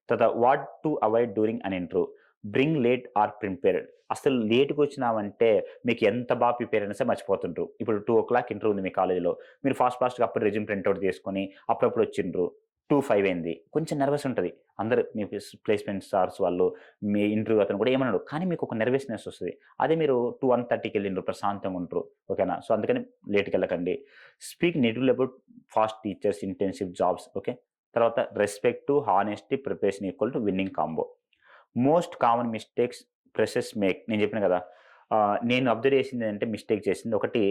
తర్వాత what to avoid during an interview? Bring late or prepared. అసలు లేట్‌గొచ్చినామంటే మీకు ఎంత బాగా prepare అయినా సరే మర్చిపోతుండ్రు. ఇప్పుడు 2:00 interview ఉంది మీ కాలేజ్‌లో. మీరు ఫాస్ట్‌గా అప్పుడు రెజ్యూమ్ ప్రింట్ ఔట్ చేసుకొని అప్పుడప్పుడు వచ్చిండ్రు. 2:05 అయింది. కొంచెం నర్వస్ ఉంటది. అందరూ మీ ప్లేస్‌మెంట్ స్టార్స్ వాళ్ళు మీ ఇంటర్వ్యూ అతను కూడా ఏమనడు. కానీ మీకు ఒక నెర్వస్‌నెస్ వస్తది. అదే మీరు 1:30కి ఎళ్ళిండ్రు ప్రశాంతంగా ఉంటరు. ఓకేనా? సో అందుకని లేట్‌గెళ్ళకండి. Speak negatively about past teachers, internship jobs. Okay. తర్వాత respect, honesty, preparation equal to winning combo. Most common mistakes freshers make. నేను చెప్పాను కదా! నేను అబ్జర్వ్ చేసిందేంటంటే మిస్టేక్ చేసింది ఒకటి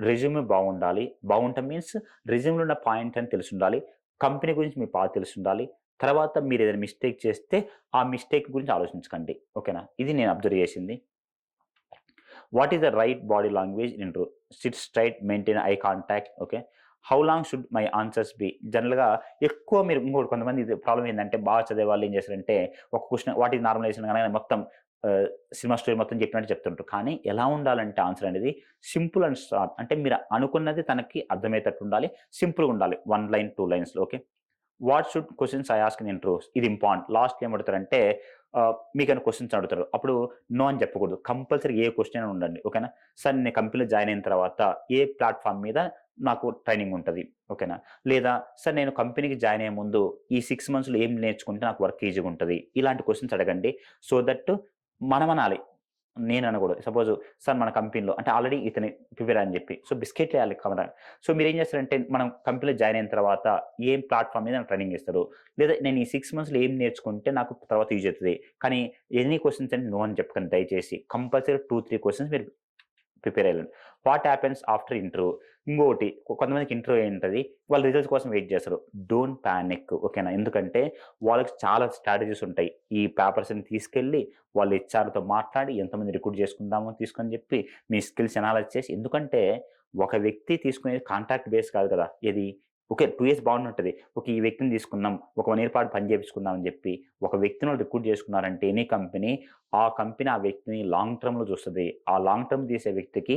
రెజ్యూమే బాగుండాలి. బాగుండటం మీన్స్ రెజ్యూమ్‌లో ఉన్న పాయింట్ అని తెలిసుండాలి. కంపెనీ గురించి మీకు బాగా తెలిసుండాలి. తర్వాత మీరు ఏదైనా మిస్టేక్ చేస్తే ఆ మిస్టేక్ గురించి ఆలోచించకండి. ఓకేనా? ఇది నేను అబ్జర్వ్ చేసింది. What is the right body language in interview? Sit straight, maintain eye contact. Okay. How long should my answers be? జనరల్‌గా ఎక్కువ మీరు ఇంకోటి కొంతమంది ఇది ప్రాబ్లమ్ ఏందంటే బాగా చదివే వాళ్ళు ఏం చేస్తారంటే ఒక క్వెషన్ వాట్ ఈస్ నార్మలైజేషన్ అనగానే మొత్తం సినిమా స్టోరీ మొత్తం చెప్పినట్టు చెప్తుంటారు. కానీ ఎలా ఉండాలంటే ఆన్సర్ అనేది సింపుల్ అండ్ షార్ట్. అంటే మీరు అనుకున్నది తనకి అర్థమయ్యేటట్టు ఉండాలి. సింపుల్‌గా ఉండాలి. 1 లైన్, 2 లైన్స్‌లో. Okay. What should questions I ask in interviews? ఇది ఇంపార్టెంట్. లాస్ట్‌లో ఏం అడుగుతారంటే మీకేమైనా క్వెషన్స్ అడుగుతారు. అప్పుడు నో అని చెప్పకూడదు. కంపల్సరీ ఏ క్వెషన్ అయినా ఉండండి. ఓకేనా? సార్ నేను కంపెనీలో జాయిన్ అయిన తర్వాత ఏ ప్లాట్‌ఫార్మ్ మీద నాకు ట్రైనింగ్ ఉంటది. ఓకేనా? లేదా సార్ నేను కంపెనీకి జాయిన్ అయ్యే ముందు ఈ 6 మంత్స్‌లో ఏం నేర్చుకుంటే నాకు వర్క్ ఈజీగా ఉంటది. ఇలాంటి క్వెషన్స్ అడగండి. సో దట్ మనమనాలి. నేననకూడదు. సపోజ్ సార్ మన కంపెనీలో అంటే ఆల్రెడీ ఇతను ప్రిపేర్ అని చెప్పి. సో బిస్కెట్‌లు ఎయాలి కమరా. సో మీరేం చేస్తారంటే మనం కంపెనీలో జాయిన్ అయిన తర్వాత ఏం ప్లాట్‌ఫార్మ్ మీద ట్రైనింగ్ ఇస్తారు. లేదా నేను ఈ 6 మంత్స్‌లో ఏం నేర్చుకుంటే నాకు తర్వాత యూజ్ అవుతది. కానీ ఎనీ క్వెషన్స్ అంటే నో అని చెప్పకండి దయచేసి. కంపల్సరీ 2, 3 క్వెషన్స్ మీరు ప్రిపేర్ అయ్యాలండి. What happens after interview? ఇంకోటి కొంతమందికి ఇంటర్వ్యూ ఏంటది, వాళ్ళు రిజల్ట్స్ కోసం వెయిట్ చేస్తారు. Don't panic. ఓకేనా? ఎందుకంటే వాళ్ళకి చాలా స్ట్రాటజీస్ ఉంటాయి. ఈ పేపర్స్‌ని తీసుకెళ్ళి వాళ్ళు హెచ్ఆర్‌తో మాట్లాడి ఎంతమంది రిక్రూట్ చేసుకుందామో తీసుకొని చెప్పి మీ స్కిల్స్ అనాలైజ్ చేసి ఎందుకంటే ఒక వ్యక్తి తీసుకునేది కాంట్రాక్ట్ బేస్ కాదు కదా! ఏది ఓకే. 2 ఇయర్స్ బాగుండుంటది. ఓకే. ఈ వ్యక్తిని తీసుకుందాం. ఒక 1 ఇయర్ పాటు పని చేపించుకుందాం అని చెప్పి ఒక వ్యక్తిని వాళ్ళు రిక్రూట్ చేసుకున్నారంటే ఎనీ కంపెనీ ఆ కంపెనీ ఆ వ్యక్తిని లాంగ్ టర్మ్‌లో చూస్తది. ఆ లాంగ్ టర్మ్ తీసే వ్యక్తికి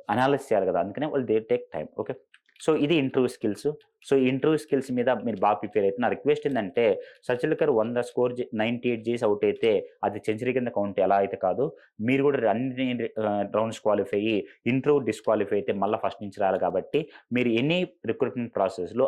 అనాలిసిస్ చేయాలి కదా! అందుకనే వాళ్ళు they take time. Okay. So ఇది interview skills. So interview skills మీద మీరు బాగా ప్రిపేర్ అయితే నా రిక్వెస్ట్ ఏందంటే సచిల్కర్ 100 స్కోర్ 98 చేసి ఔట్ అయితే అది సెంచరీ కింద కౌంట్ ఎలా అయితే కాదు. మీరు కూడా అన్ని రౌండ్స్ క్వాలిఫై అయ్యి ఇంటర్వ్యూ డిస్‌క్వాలిఫై అయితే మళ్ళా ఫస్ట్ నుంచి రావాలి కాబట్టి మీరు ఎనీ రిక్రూట్‌మెంట్ ప్రాసెస్‌లో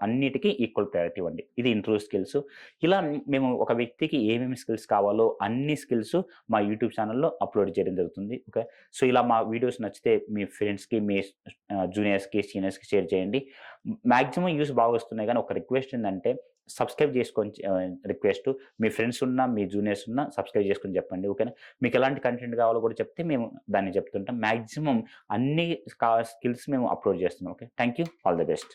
అన్నిటికి ఈక్వల్ ప్రయారిటీ ఇవ్వండి. ఇది ఇంటర్వ్యూ స్కిల్స్. ఇలా మేము ఒక వ్యక్తికి ఏమేమి స్కిల్స్ కావాలో అన్ని స్కిల్స్ మా యూట్యూబ్ ఛానెల్‌లో అప్‌లోడ్ చేయడం జరుగుతుంది. ఓకే. సో ఇలా మా వీడియోస్ నచ్చితే మీ ఫ్రెండ్స్‌కి, మీ జూనియర్స్‌కి, సీనియర్స్‌కి షేర్ చేయండి. మాక్సిమం వ్యూస్ బాగా వస్తున్నాయి గానీ ఒక రిక్వెస్ట్ ఏందంటే సబ్స్క్రైబ్ చేసుకొని రిక్వెస్ట్. మీ ఫ్రెండ్స్ ఉన్నా, మీ జూనియర్స్ ఉన్నా సబ్స్క్రైబ్ చేసుకొని చెప్పండి. ఓకేనా? మీకు ఎలాంటి కంటెంట్ కావాలో కూడా చెప్తే మేము దాన్ని చెప్తుంటాం. మాక్సిమం అన్ని స్కిల్స్ మేము అప్‌లోడ్ చేస్తున్నాం. Okay. Thank you. All the best.